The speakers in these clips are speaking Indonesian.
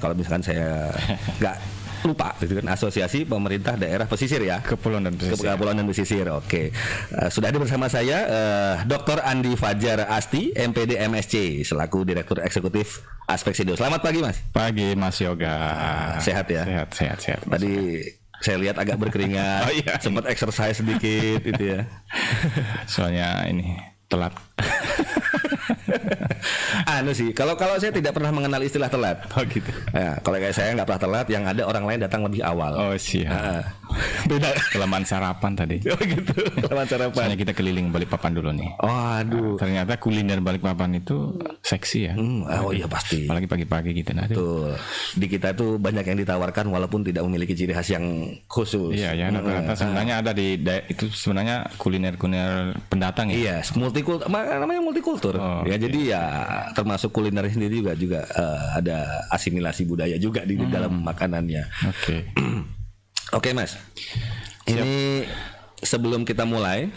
kalau misalkan saya nggak lupa gitu kan, Asosiasi Pemerintah Daerah Pesisir ya, Kepulauan dan Pesisir. Kepulauan dan Pesisir. Oke. Sudah ada bersama saya Dr. Andi Fajar Asti, MPD MSc, selaku Direktur Eksekutif Aspeksindo. Selamat pagi Mas. Pagi Mas Yoga. Sehat ya? Sehat. Tadi saya lihat agak berkeringat, sempat exercise sedikit itu ya. Soalnya ini telat. Anu sih, kalau saya tidak pernah mengenal istilah telat. Oh gitu. Ya, kalau kayak saya nggak pernah telat, yang ada orang lain datang lebih awal. Oh siap. Beda. Kelamaan sarapan tadi. Oh gitu. Kelamaan sarapan. Soalnya kita keliling Balikpapan dulu nih. Oh aduh. Ternyata kuliner Balikpapan itu seksi ya. Oh iya pasti. Apalagi pagi-pagi gitu. Betul. Di kita itu banyak yang ditawarkan walaupun tidak memiliki ciri khas yang khusus. Iya ya. Rata-rata sebenarnya ada itu sebenarnya kuliner pendatang ya. Iya. Namanya multikultur. Ya jadi ya termasuk kuliner sendiri juga ada asimilasi budaya juga di dalam makanannya. Oke. Oke Mas. Ini sebelum kita mulai,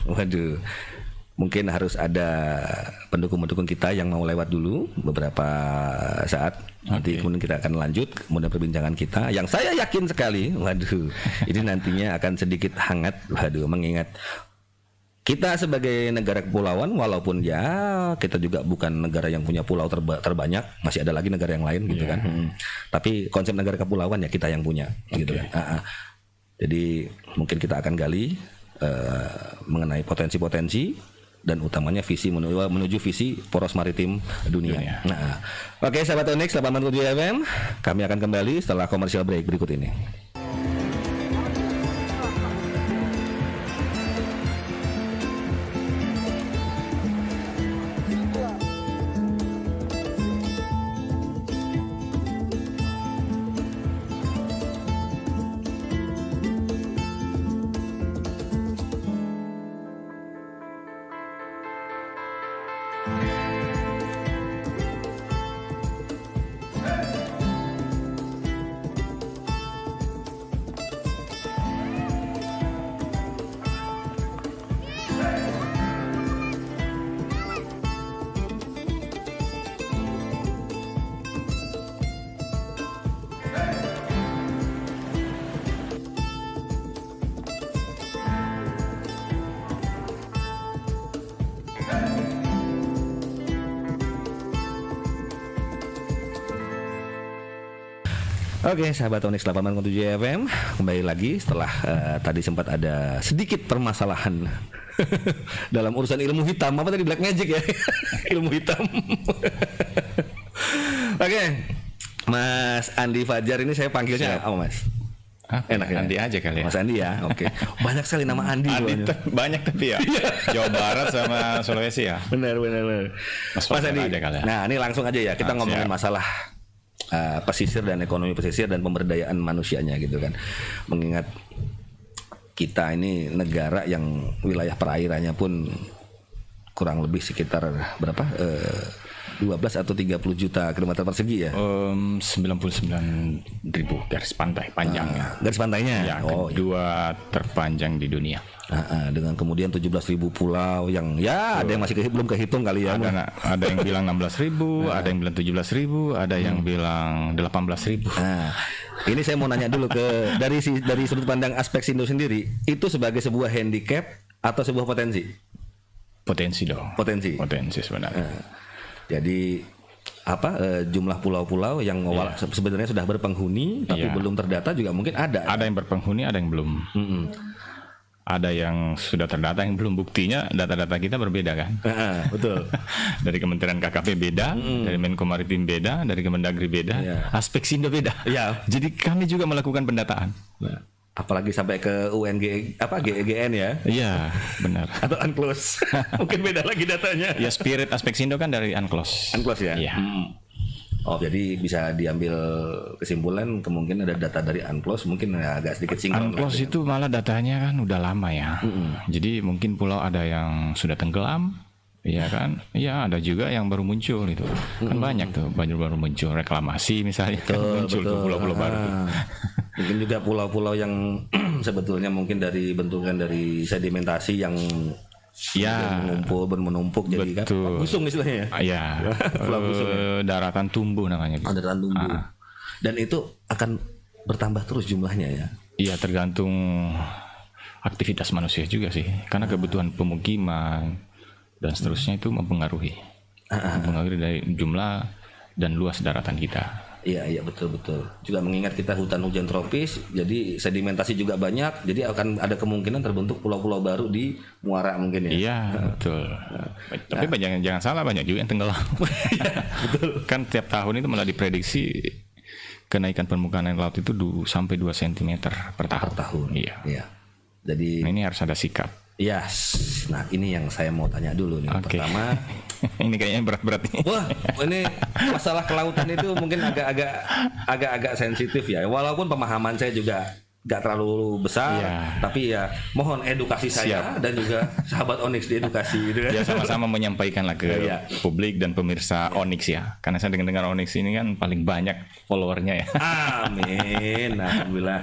mungkin harus ada pendukung-pendukung kita yang mau lewat dulu beberapa saat. Nanti kemudian kita akan lanjut kemudian perbincangan kita yang saya yakin sekali, ini nantinya akan sedikit hangat, mengingat kita sebagai negara kepulauan, walaupun ya kita juga bukan negara yang punya pulau terbanyak, masih ada lagi negara yang lain gitu kan. Tapi konsep negara kepulauan ya kita yang punya gitu kan. Jadi mungkin kita akan gali mengenai potensi-potensi dan utamanya visi menuju visi poros maritim dunia. Oke, sahabat Onyx 87 FM, kami akan kembali setelah commercial break berikut ini. Oke, sahabat Onyx 87 FM, kembali lagi setelah tadi sempat ada sedikit permasalahan dalam urusan ilmu hitam. Apa tadi, black magic ya? Ilmu hitam. Oke, Mas Andi Fajar ini saya panggilnya apa Mas? Enak ya? Andi aja kali ya. Mas Andi ya, oke. Banyak sekali nama Andi banyak tapi ya. Jawa Barat sama Sulawesi ya. Benar. Mas Andi. Aja kali ya. Nah, ini langsung aja ya kita ngomongin masalah pesisir dan ekonomi pesisir dan pemberdayaan manusianya gitu kan. Mengingat kita ini negara yang wilayah perairannya pun kurang lebih sekitar berapa? 12 atau 30 juta kilometer persegi ya? 99.000 garis pantai panjangnya. Garis pantainya? Ya, kedua terpanjang di dunia. Dengan kemudian 17.000 pulau yang ya ada yang masih belum kehitung kali ya. Ada yang bilang 16.000, ada yang bilang 17.000, ada yang bilang 18.000. Ini saya mau nanya dulu dari sudut pandang Aspeksindo sendiri, itu sebagai sebuah handicap atau sebuah potensi? Potensi dong. Potensi sebenarnya. Jadi jumlah pulau-pulau yang sebenarnya sudah berpenghuni tapi belum terdata juga mungkin ada. Ada yang berpenghuni, ada yang belum. Ada yang sudah terdata, yang belum. Buktinya data-data kita berbeda kan. Betul. Dari Kementerian KKP beda, dari Menko Maritim beda, dari Kemendagri beda, Aspeksindo beda. Jadi kami juga melakukan pendataan. Apalagi sampai ke GEGN ya. Iya, benar. Atau UNCLOS. Mungkin beda lagi datanya. Ya, spirit Aspeksindo kan dari UNCLOS. UNCLOS ya. Iya. Oh, jadi bisa diambil kesimpulan kemungkinan ada data dari UNCLOS mungkin agak sedikit sinkron. UNCLOS itu malah datanya kan udah lama ya. Jadi mungkin pulau ada yang sudah tenggelam, iya kan? Iya, ada juga yang baru muncul itu. Kan banyak tuh, baru muncul reklamasi misalnya, muncul tuh pulau-pulau baru. Mungkin juga pulau-pulau yang sebetulnya mungkin dari bentukan dari sedimentasi yang menumpuk jadi kan busung istilahnya ya. Iya. Daratan tumbuh namanya. Daratan tumbuh. Dan itu akan bertambah terus jumlahnya ya. Iya, tergantung aktivitas manusia juga sih. Karena kebutuhan pemukiman dan seterusnya itu mempengaruhi dari jumlah dan luas daratan kita. Iya betul. Juga mengingat kita hutan hujan tropis, jadi sedimentasi juga banyak, jadi akan ada kemungkinan terbentuk pulau-pulau baru di muara mungkin ya. Iya, betul. Tapi jangan salah, banyak juga yang tenggelam. Betul. Kan tiap tahun itu malah diprediksi kenaikan permukaan air laut itu sampai 2 cm per tahun. Iya. Jadi ini harus ada sikap. Yes. Nah, ini yang saya mau tanya dulu nih. Okay. Pertama, ini kayaknya berat-berat nih. Wah, ini masalah kelautan itu mungkin agak sensitif ya. Walaupun pemahaman saya juga gak terlalu besar, tapi ya mohon edukasi saya dan juga sahabat Onyx diedukasi gitu kan. Ya, sama-sama menyampaikanlah ke publik dan pemirsa Onyx ya. Karena saya dengar Onyx ini kan paling banyak followernya ya. Amin. Alhamdulillah.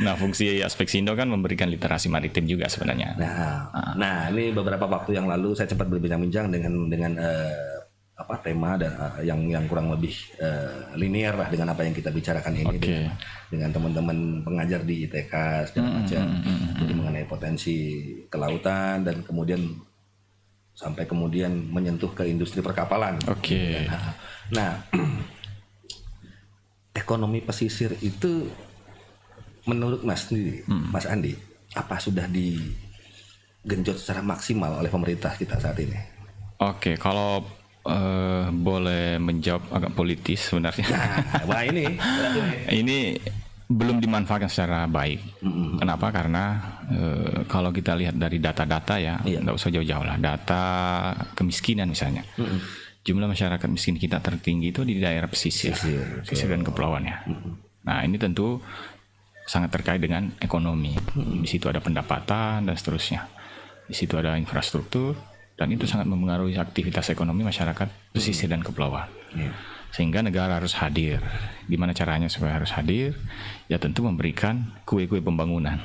Nah, fungsi Aspeksindo kan memberikan literasi maritim juga sebenarnya. Nah, ini beberapa waktu yang lalu saya sempat berbincang-bincang dengan tema dan yang kurang lebih linear lah dengan apa yang kita bicarakan ini dengan teman-teman pengajar di ITK segala macam. Jadi mengenai potensi kelautan dan kemudian sampai kemudian menyentuh ke industri perkapalan. Nah, ekonomi pesisir itu menurut Mas sendiri, Mas Andi, apa sudah digenjot secara maksimal oleh pemerintah kita saat ini? Kalau boleh menjawab agak politis sebenarnya. Wah ini belum dimanfaatkan secara baik. Kenapa? Karena kalau kita lihat dari data-data ya, nggak usah jauh-jauh lah. Data kemiskinan misalnya. Jumlah masyarakat miskin kita tertinggi itu di daerah pesisir dan kepulauan ya. Nah, ini tentu sangat terkait dengan ekonomi. Di situ ada pendapatan dan seterusnya. Di situ ada infrastruktur dan itu sangat mempengaruhi aktivitas ekonomi masyarakat pesisir dan kepulauan. Sehingga negara harus hadir. Gimana caranya supaya harus hadir? Ya tentu memberikan kue-kue pembangunan.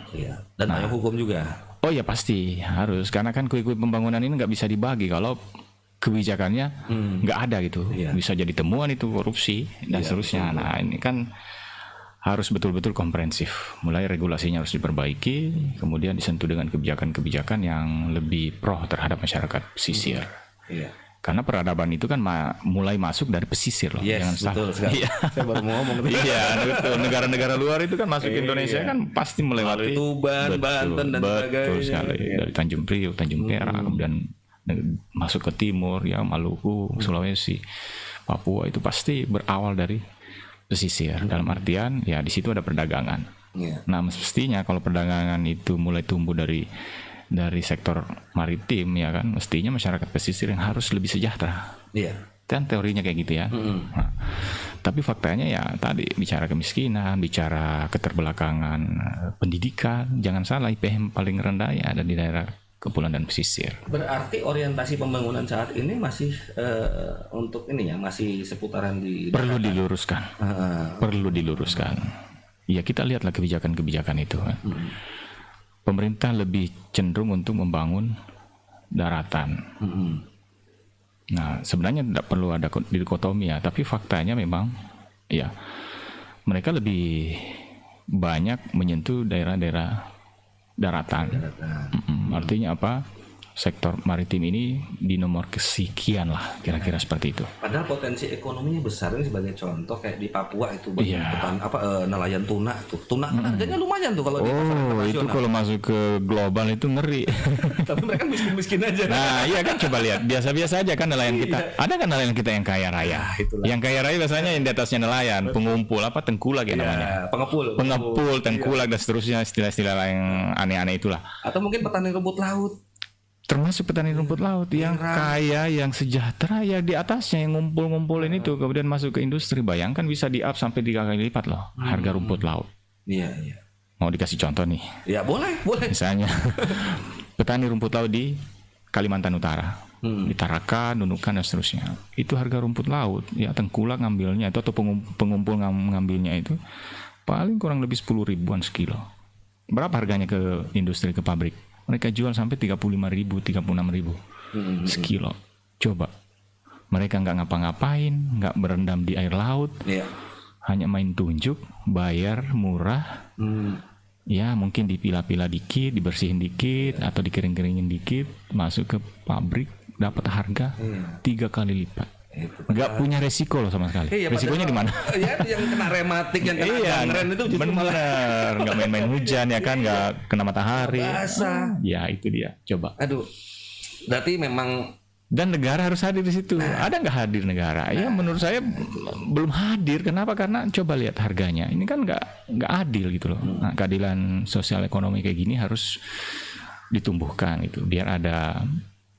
Dan payung hukum juga. Oh ya pasti harus, karena kan kue-kue pembangunan ini nggak bisa dibagi kalau kebijakannya nggak ada gitu. Bisa jadi temuan itu korupsi dan seterusnya. Nah, ini kan harus betul-betul komprehensif. Mulai regulasinya harus diperbaiki, kemudian disentuh dengan kebijakan-kebijakan yang lebih pro terhadap masyarakat pesisir. Karena peradaban itu kan mulai masuk dari pesisir loh. Jangan betul sekali. Saya baru mau ngomong. Betul. Negara-negara luar itu kan masuk ke Indonesia kan pasti melewati Tuban, Banten dan sebagainya. Betul sekali. Dari Tanjung Priok, Tanjung Perak, kemudian masuk ke timur ya, Maluku, Sulawesi, Papua, itu pasti berawal dari pesisir. Dalam artian ya di situ ada perdagangan. Nah, mestinya kalau perdagangan itu mulai tumbuh dari sektor maritim ya kan, mestinya masyarakat pesisir yang harus lebih sejahtera. Kan teorinya kayak gitu ya. Nah, tapi faktanya ya tadi bicara kemiskinan, bicara keterbelakangan pendidikan, jangan salah IPM paling rendah ya ada di daerah kepulauan dan pesisir. Berarti orientasi pembangunan saat ini masih untuk ini ya, masih seputaran di perlu diluruskan. Perlu diluruskan. Ya kita lihatlah kebijakan-kebijakan itu kan. Pemerintah lebih cenderung untuk membangun daratan. Nah, sebenarnya tidak perlu ada dikotomi ya, tapi faktanya memang ya mereka lebih banyak menyentuh daerah-daerah daratan. Artinya apa? Sektor maritim ini di nomor kesekian lah, kira-kira seperti itu. Padahal potensi ekonominya besar. Ini sebagai contoh kayak di Papua itu nelayan tuna tuh. Tuna kan harganya lumayan tuh kalau di pasar internasional. Itu kalau masuk ke global itu ngeri. Tapi mereka miskin-miskin aja. Nah, iya kan, coba lihat. Biasa-biasa aja kan nelayan kita. Ada kan nelayan kita yang kaya raya. Yang kaya raya biasanya yang di atasnya nelayan, pengumpul tengkulak ya namanya. Pengepul, tengkulak dan seterusnya, istilah-istilah yang aneh-aneh itulah. Atau mungkin petani rumput laut. Termasuk petani rumput laut yang kaya, yang sejahtera, ya di atasnya yang ngumpul-ngumpulin itu kemudian masuk ke industri. Bayangkan bisa di-up sampai 3 kali lipat loh harga rumput laut. Mau dikasih contoh nih? Ya boleh. Misalnya petani rumput laut di Kalimantan Utara, di Tarakan, Nunukan dan seterusnya. Itu harga rumput laut, ya tengkulak ngambilnya itu atau pengumpul ngambilnya itu paling kurang lebih 10 ribuan sekilo. Berapa harganya ke industri, ke pabrik? Mereka jual sampai 35.000, 36.000 sekilo. Coba, mereka nggak ngapa-ngapain, nggak berendam di air laut, hanya main tunjuk, bayar murah. Ya mungkin dipilah-pilah dikit, dibersihin dikit, atau dikering-keringin dikit, masuk ke pabrik dapat harga 3 kali lipat. Nggak punya resiko loh sama sekali. Resikonya di mana? Ya yang kena rematik, yang kena gangren itu justru malah nggak main-main hujan ya kan, nggak kena matahari. basah. Ya itu dia. Coba. Aduh, berarti memang. Dan negara harus hadir di situ. Ada nggak hadir negara? Ya menurut saya belum hadir. Kenapa? Karena coba lihat harganya. Ini kan nggak adil gitu loh. Nah, keadilan sosial ekonomi kayak gini harus ditumbuhkan gitu, biar ada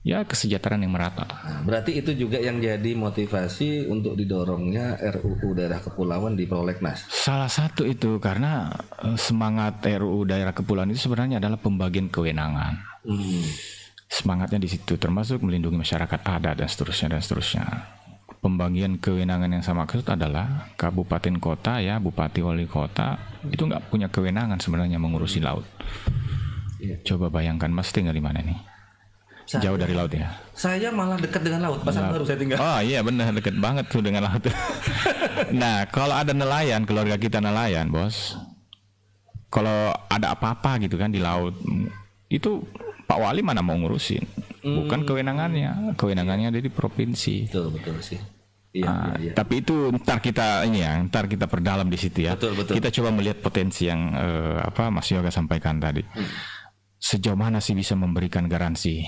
ya kesejahteraan yang merata. Nah, berarti itu juga yang jadi motivasi untuk didorongnya RUU Daerah Kepulauan di Prolegnas. Salah satu itu karena semangat RUU Daerah Kepulauan itu sebenarnya adalah pembagian kewenangan. Semangatnya di situ, termasuk melindungi masyarakat adat dan seterusnya. Pembagian kewenangan yang sama maksud adalah kabupaten kota ya, bupati wali kota itu nggak punya kewenangan sebenarnya mengurusi laut. Coba bayangkan, Mas tinggal di mana nih? Jauh dari laut ya? Saya malah dekat dengan laut, Pasar Baru saya tinggal. Oh iya benar, dekat banget tuh dengan laut. Nah kalau ada nelayan, keluarga kita nelayan bos, kalau ada apa-apa gitu kan di laut, itu Pak Wali mana mau ngurusin? Bukan kewenangannya ada di provinsi. Betul sih. Iya. Tapi itu ntar kita perdalam di situ ya. Betul. Kita coba melihat potensi yang Mas Yoga sampaikan tadi. Sejauh mana sih bisa memberikan garansi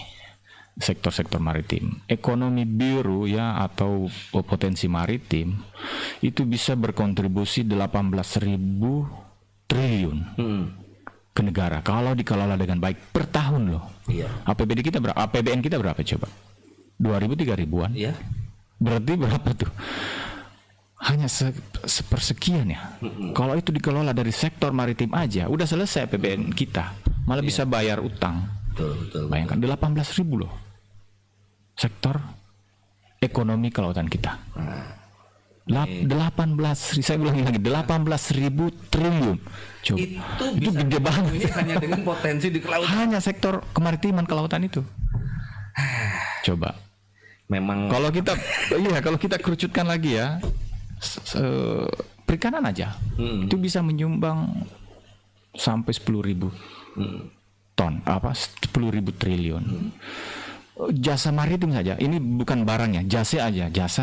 sektor-sektor maritim? Ekonomi biru ya atau potensi maritim itu bisa berkontribusi 18.000 triliun. Ke negara kalau dikelola dengan baik per tahun loh. Iya. APBN kita berapa coba? 2.000-3.000-an. Iya. Berarti berapa tuh? Hanya sepersekian ya. Kalau itu dikelola dari sektor maritim aja, udah selesai APBN kita. Malah bisa bayar utang. Betul. Bayangkan 18.000 loh. Sektor ekonomi kelautan kita. 18, saya ulangi lagi, 18.000 triliun. Coba. Itu gede banget. Ini hanya dengan potensi di kelautan. Hanya sektor kemaritiman kelautan itu. Coba. Memang kalau kita kerucutkan lagi ya, perikanan aja itu bisa menyumbang sampai 10.000 ton, 10.000 triliun. Jasa maritim saja, ini bukan barangnya, jasa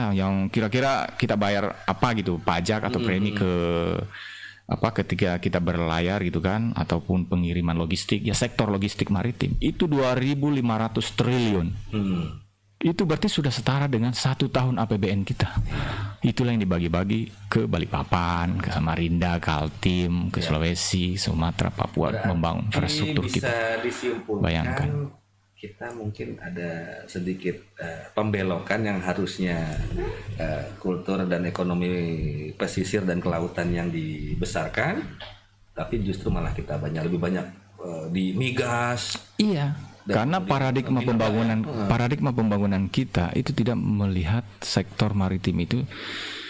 yang kira-kira kita bayar apa gitu, pajak atau premi ketika kita berlayar gitu kan, ataupun pengiriman logistik ya, sektor logistik maritim itu 2.500 triliun. Itu berarti sudah setara dengan 1 tahun APBN kita. Itulah yang dibagi-bagi ke Balikpapan, ke Samarinda, Kaltim, ke Sulawesi, Sumatera, Papua, membangun infrastruktur kita. Bayangkan. Kita mungkin ada sedikit pembelokan yang harusnya kultur dan ekonomi pesisir dan kelautan yang dibesarkan, tapi justru malah kita lebih banyak di migas. Iya. Karena paradigma pembangunan kita itu tidak melihat sektor maritim itu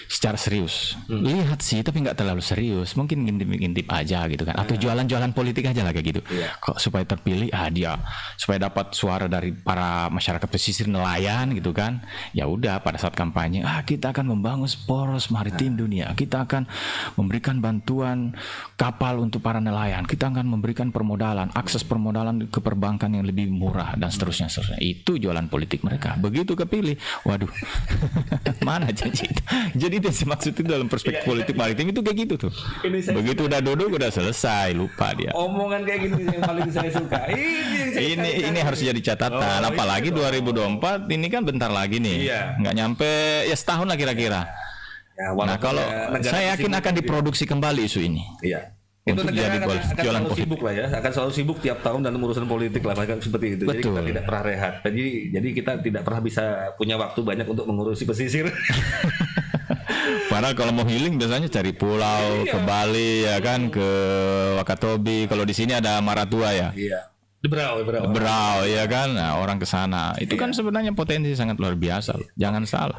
secara serius. Lihat sih, tapi nggak terlalu serius. Mungkin ngintip-ngintip aja gitu kan, atau jualan-jualan politik aja lah kayak gitu. Kok supaya terpilih, dia supaya dapat suara dari para masyarakat pesisir nelayan gitu kan. Ya udah, pada saat kampanye, kita akan membangun poros maritim dunia. Kita akan memberikan bantuan kapal untuk para nelayan. Kita akan memberikan permodalan, akses permodalan ke perbankan yang lebih murah dan seterusnya. Itu jualan politik mereka. Begitu kepilih, waduh, mana janji itu? Jadi maksud itu dalam perspektif politik maritim itu kayak gitu tuh. Begitu udah duduk udah selesai, lupa dia. Omongan kayak gini yang paling saya suka. Ini harus jadi catatan. Apalagi 2024 ini kan bentar lagi nih. Nggak nyampe ya setahun lah kira-kira. Nah kalau saya yakin akan diproduksi kembali isu ini. Iya. Itu negara akan jualan selalu sibuk lah ya, akan selalu sibuk tiap tahun dalam urusan politik lah, seperti itu. Betul. Jadi kita tidak pernah rehat. Jadi kita tidak pernah bisa punya waktu banyak untuk mengurusi pesisir. Padahal kalau mau healing biasanya cari pulau, ke Bali ya kan, ke Wakatobi. Kalau di sini ada Maratua ya. Iya. Berau ya kan, nah, orang ke sana itu kan sebenarnya potensi sangat luar biasa. Jangan salah.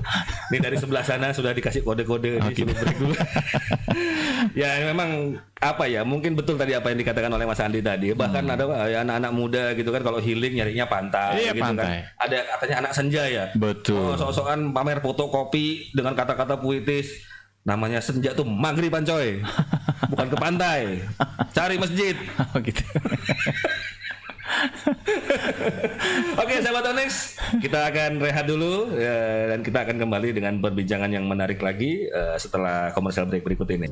Ini dari sebelah sana sudah dikasih kode-kode disuruh break dulu. Ya memang mungkin betul tadi apa yang dikatakan oleh Mas Andi tadi. Bahkan ada anak-anak muda gitu kan, kalau healing nyarinya pantai gitu pantai. Kan. Ada katanya anak senja ya. Betul. Sok-sokan pamer fotokopi dengan kata-kata puitis. Namanya senja tuh maghriban coy. Bukan ke pantai. Cari masjid. Oh gitu. Oke, sahabat Onyx, kita akan rehat dulu ya, dan kita akan kembali dengan perbincangan yang menarik lagi setelah komersial break berikut ini.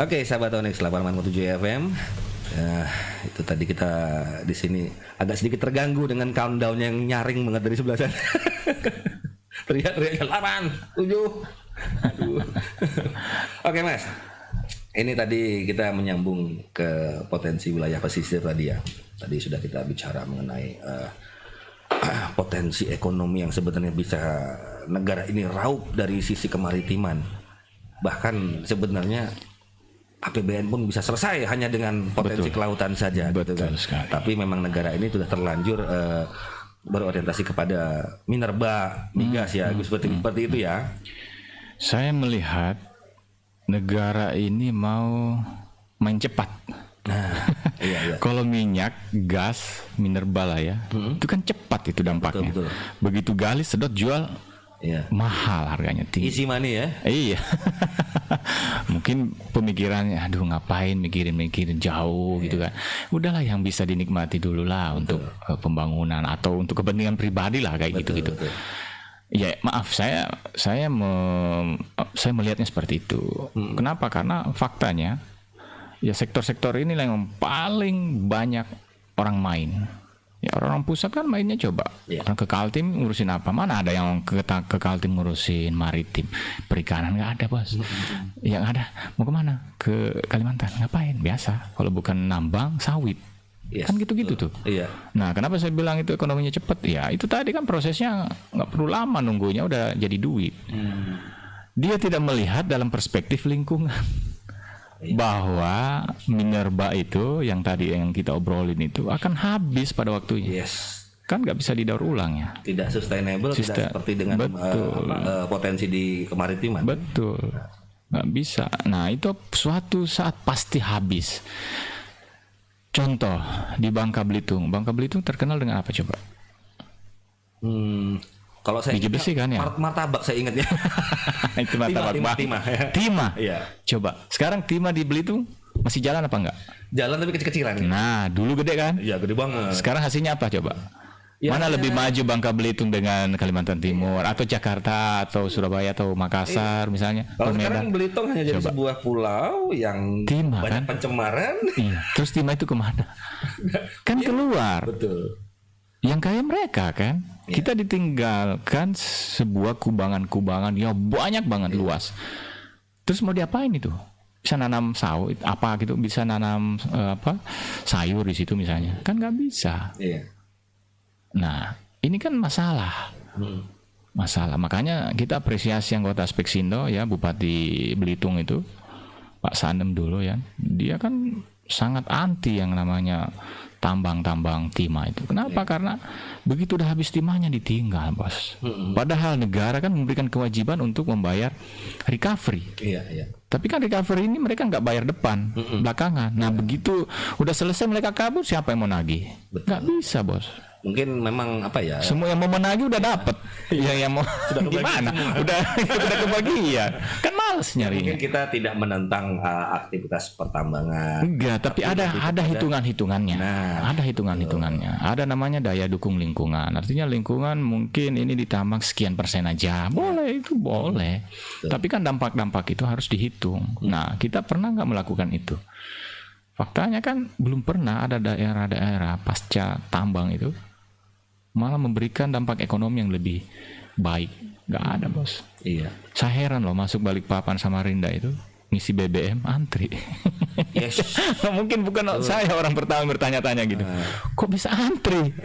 Oke, sahabat Onyx 88.7 FM. Itu tadi kita di sini agak sedikit terganggu dengan countdown yang nyaring banget dari sebelah sana. Teriak-teriak 8, 7. Aduh. Oke, Mas. Ini tadi kita menyambung ke potensi wilayah pesisir tadi ya. Tadi sudah kita bicara mengenai potensi ekonomi yang sebenarnya bisa negara ini raup dari sisi kemaritiman. Bahkan sebenarnya APBN pun bisa selesai hanya dengan potensi kelautan saja, gitu kan. Tapi memang negara ini sudah terlanjur berorientasi kepada minerba, migas ya, seperti itu ya. Saya melihat negara ini mau main cepat. Nah, iya. Kalau minyak, gas, minerba lah ya, itu kan cepat itu dampaknya. Betul. Begitu gali, sedot, jual, mahal harganya tinggi. Easy money ya. Iya. Mungkin pemikirannya, aduh ngapain mikirin jauh gitu kan. Udahlah yang bisa dinikmati dulu lah untuk pembangunan atau untuk kepentingan pribadi lah kayak gitu. Ya maaf, saya melihatnya seperti itu. Kenapa? Karena faktanya ya sektor-sektor ini yang paling banyak orang main. Ya orang pusat kan mainnya coba orang ke Kaltim ngurusin apa? Mana ada yang ke Kaltim ngurusin maritim, perikanan nggak ada bos. Yang ada mau kemana? Ke Kalimantan ngapain? Biasa kalau bukan nambang sawit. Kan gitu-gitu tuh. Nah kenapa saya bilang itu ekonominya cepet? Ya itu tadi kan prosesnya nggak perlu lama nunggunya udah jadi duit. Dia tidak melihat dalam perspektif lingkungan. Bahwa minerba itu yang tadi yang kita obrolin itu akan habis pada waktunya. Kan nggak bisa didaur ulang ya. Tidak sustainable, tidak seperti dengan potensi di kemaritiman. Betul, nggak bisa. Nah itu suatu saat pasti habis. Contoh di Bangka Belitung terkenal dengan apa coba? Kalau saya biji besi kan ya. Martabak saya ingatnya. Itu martabak timah. Iya. Coba sekarang timah di Belitung masih jalan apa enggak? Jalan tapi kecil-kecilan. Nah dulu gede kan? Iya gede banget. Sekarang hasilnya apa coba? Mana lebih maju Bangka Belitung dengan Kalimantan Timur atau Jakarta atau Surabaya atau Makassar misalnya? Kalau sekarang Belitung hanya jadi sebuah pulau yang timah, banyak kan? Pencemaran. Iya. Terus timah itu kemana? Kan keluar. Betul. Yang kaya mereka kan. Kita ditinggalkan sebuah kubangan-kubangan yang banyak banget luas. Terus mau diapain itu? Bisa nanam sawit apa gitu, bisa nanam sayur di situ misalnya. Kan nggak bisa. Nah, ini kan masalah. Masalah. Makanya kita apresiasi anggota Speksindo ya, Bupati Belitung itu, Pak Sanem dulu ya. Dia kan sangat anti yang namanya tambang-tambang timah itu. Kenapa? Karena begitu udah habis timahnya ditinggal, bos. Padahal negara kan memberikan kewajiban untuk membayar recovery. Tapi kan recovery ini mereka nggak bayar depan, belakangan. Nah begitu udah selesai mereka kabur, siapa yang mau nagih? Nggak bisa, bos. Mungkin memang apa ya? Semua yang mau menagih udah dapet. yang mau sudah gimana? Udah kebagian. Kan males nyarinya. Mungkin kita tidak menentang aktivitas pertambangan. Enggak, tapi ada hitung-hitungannya. Ada hitungan-hitungannya. Ada namanya daya dukung lingkungan. Artinya lingkungan mungkin ini ditambang sekian persen aja. Boleh, itu boleh. Tapi kan dampak-dampak itu harus dihitung. Nah, kita pernah nggak melakukan itu? Faktanya kan belum pernah ada daerah-daerah pasca tambang itu malah memberikan dampak ekonomi yang lebih baik, nggak ada bos. Iya. Saya heran loh masuk Balikpapan Samarinda itu ngisi BBM antri. Yes. Mungkin bukan saya orang pertama bertanya-tanya gitu. Kok bisa antri?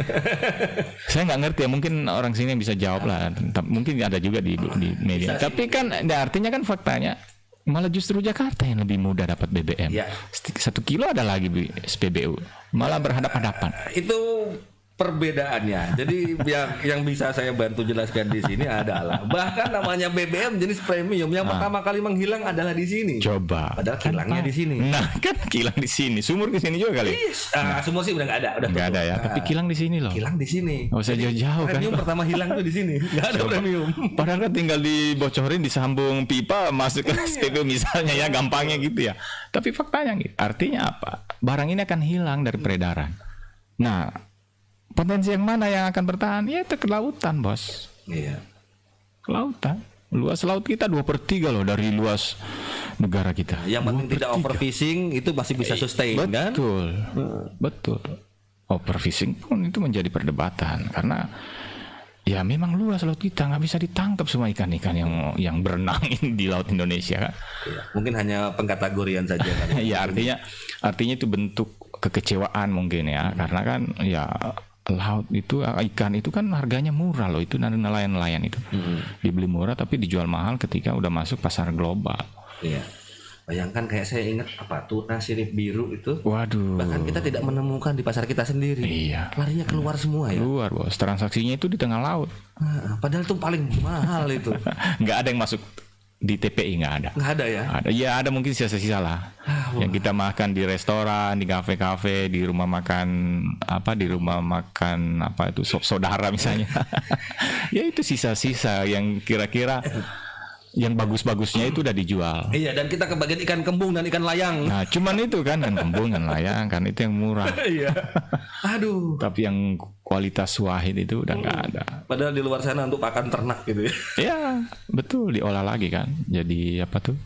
Saya nggak ngerti ya. Mungkin orang sini yang bisa jawab lah. Mungkin ada juga di media. Tapi kan artinya kan faktanya malah justru Jakarta yang lebih mudah dapat BBM. Ya. 1 kilo ada lagi SPBU. Malah berhadapan-hadapan. Itu perbedaannya. Jadi yang bisa saya bantu jelaskan di sini adalah bahkan namanya BBM jenis premium yang pertama kali menghilang adalah di sini. Coba. Padahal kilangnya di sini. Nah, kan kilang di sini. Sumur di sini juga kali. Semua sih udah nggak ada, udah Nggak ada ya. Tapi kilang di sini loh. Kilang di sini. Oh, saya jauh-jauh kan. Premium pertama hilang tuh di sini. Nggak ada premium. Padahal kan tinggal dibocorin, disambung pipa, masuk ke SPBU misalnya ya, gampangnya gitu ya. Tapi faktanya gitu. Artinya apa? Barang ini akan hilang dari peredaran. Nah, potensi yang mana yang akan bertahan? Ya itu kelautan, bos. Iya. Kelautan. Luas laut kita 2/3 loh dari luas negara kita. Yang penting tidak overfishing itu masih bisa sustain kan? Betul. Betul. Overfishing pun itu menjadi perdebatan karena ya memang luas laut kita, nggak bisa ditangkap semua ikan-ikan yang berenang di laut Indonesia kan. Iya. Mungkin hanya pengkategorian saja kan. Ya artinya itu bentuk kekecewaan mungkin ya, karena kan ya laut itu ikan itu kan harganya murah loh, itu dari nelayan-nelayan itu dibeli murah tapi dijual mahal ketika udah masuk pasar global. Iya. Bayangkan kayak saya ingat apa tuna sirip biru itu. Waduh. Bahkan kita tidak menemukan di pasar kita sendiri. Iya. Larinya keluar semua ya. Keluar bos. Transaksinya itu di tengah laut. Padahal itu paling mahal itu. Nggak ada yang masuk di TPI, nggak ada. Nggak ada ya? Ada. Ya ada mungkin sisa-sisa lah. Yang kita makan di restoran, di kafe-kafe, di rumah makan itu sop saudara misalnya. Ya itu sisa-sisa yang kira-kira yang bagus-bagusnya itu udah dijual. Iya, dan kita kebagian ikan kembung dan ikan layang. Nah, cuman itu kan ikan kembung dan layang kan itu yang murah. Iya. Aduh. Tapi yang kualitas wahid itu udah nggak ada. Padahal di luar sana untuk pakan ternak gitu ya. Iya, betul, diolah lagi kan. Jadi apa tuh?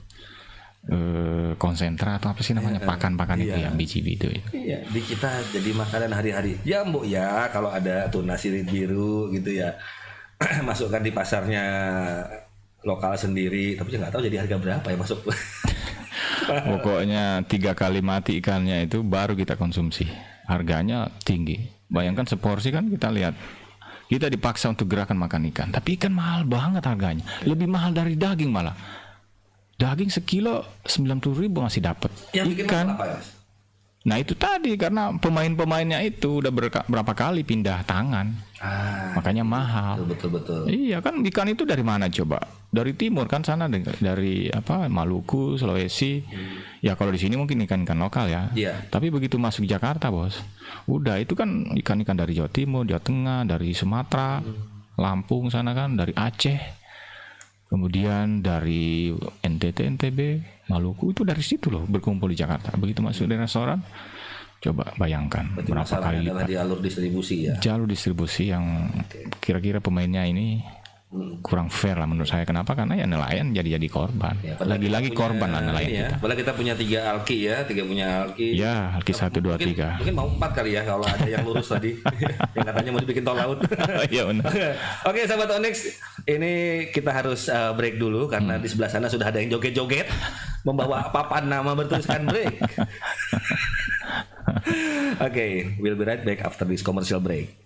Konsentrat atau apa sih namanya, pakan-pakan itu yang biji itu. Iya, di kita jadi makanan hari-hari. Ya, Mbok ya, kalau ada tuna sirip biru gitu ya. Masukkan di pasarnya lokal sendiri, tapi nggak tahu jadi harga berapa ya masuk. Pokoknya 3 kali mati ikannya itu baru kita konsumsi. Harganya tinggi. Bayangkan seporsi kan kita lihat. Kita dipaksa untuk gerakan makan ikan, tapi ikan mahal banget harganya. Lebih mahal dari daging malah. Daging sekilo 90.000 masih dapat. Ikan. Apa, ya? Nah itu tadi karena pemain-pemainnya itu udah berapa kali pindah tangan, makanya mahal. Betul. Iya kan, ikan itu dari mana coba? Dari timur kan sana, dari Maluku, Sulawesi. Ya kalau di sini mungkin ikan-ikan lokal ya. Iya. Tapi begitu masuk Jakarta bos, udah itu kan ikan-ikan dari Jawa Timur, Jawa Tengah, dari Sumatera, Lampung sana kan, dari Aceh. Kemudian dari NTT, NTB, Maluku itu dari situ loh berkumpul di Jakarta. Begitu masuk di restoran, coba bayangkan berapa kali lipat. Di alur distribusi ya. Jalur distribusi yang kira-kira pemainnya ini kurang fair lah menurut saya. Kenapa? Karena ya nelayan jadi korban. Ya, lagi-lagi korban lah nelayan kita. Padahal kita punya 3 alki ya, 3 punya alki. Ya, alki 1, 2, 3. Mungkin mau 4 kali ya kalau ada yang lurus tadi. Yang katanya mau dibikin tol laut. Iya benar. Oke, sahabat Onyx, ini kita harus break dulu karena di sebelah sana sudah ada yang joget-joget membawa papan nama bertuliskan break. Oke, we'll be right back after this commercial break.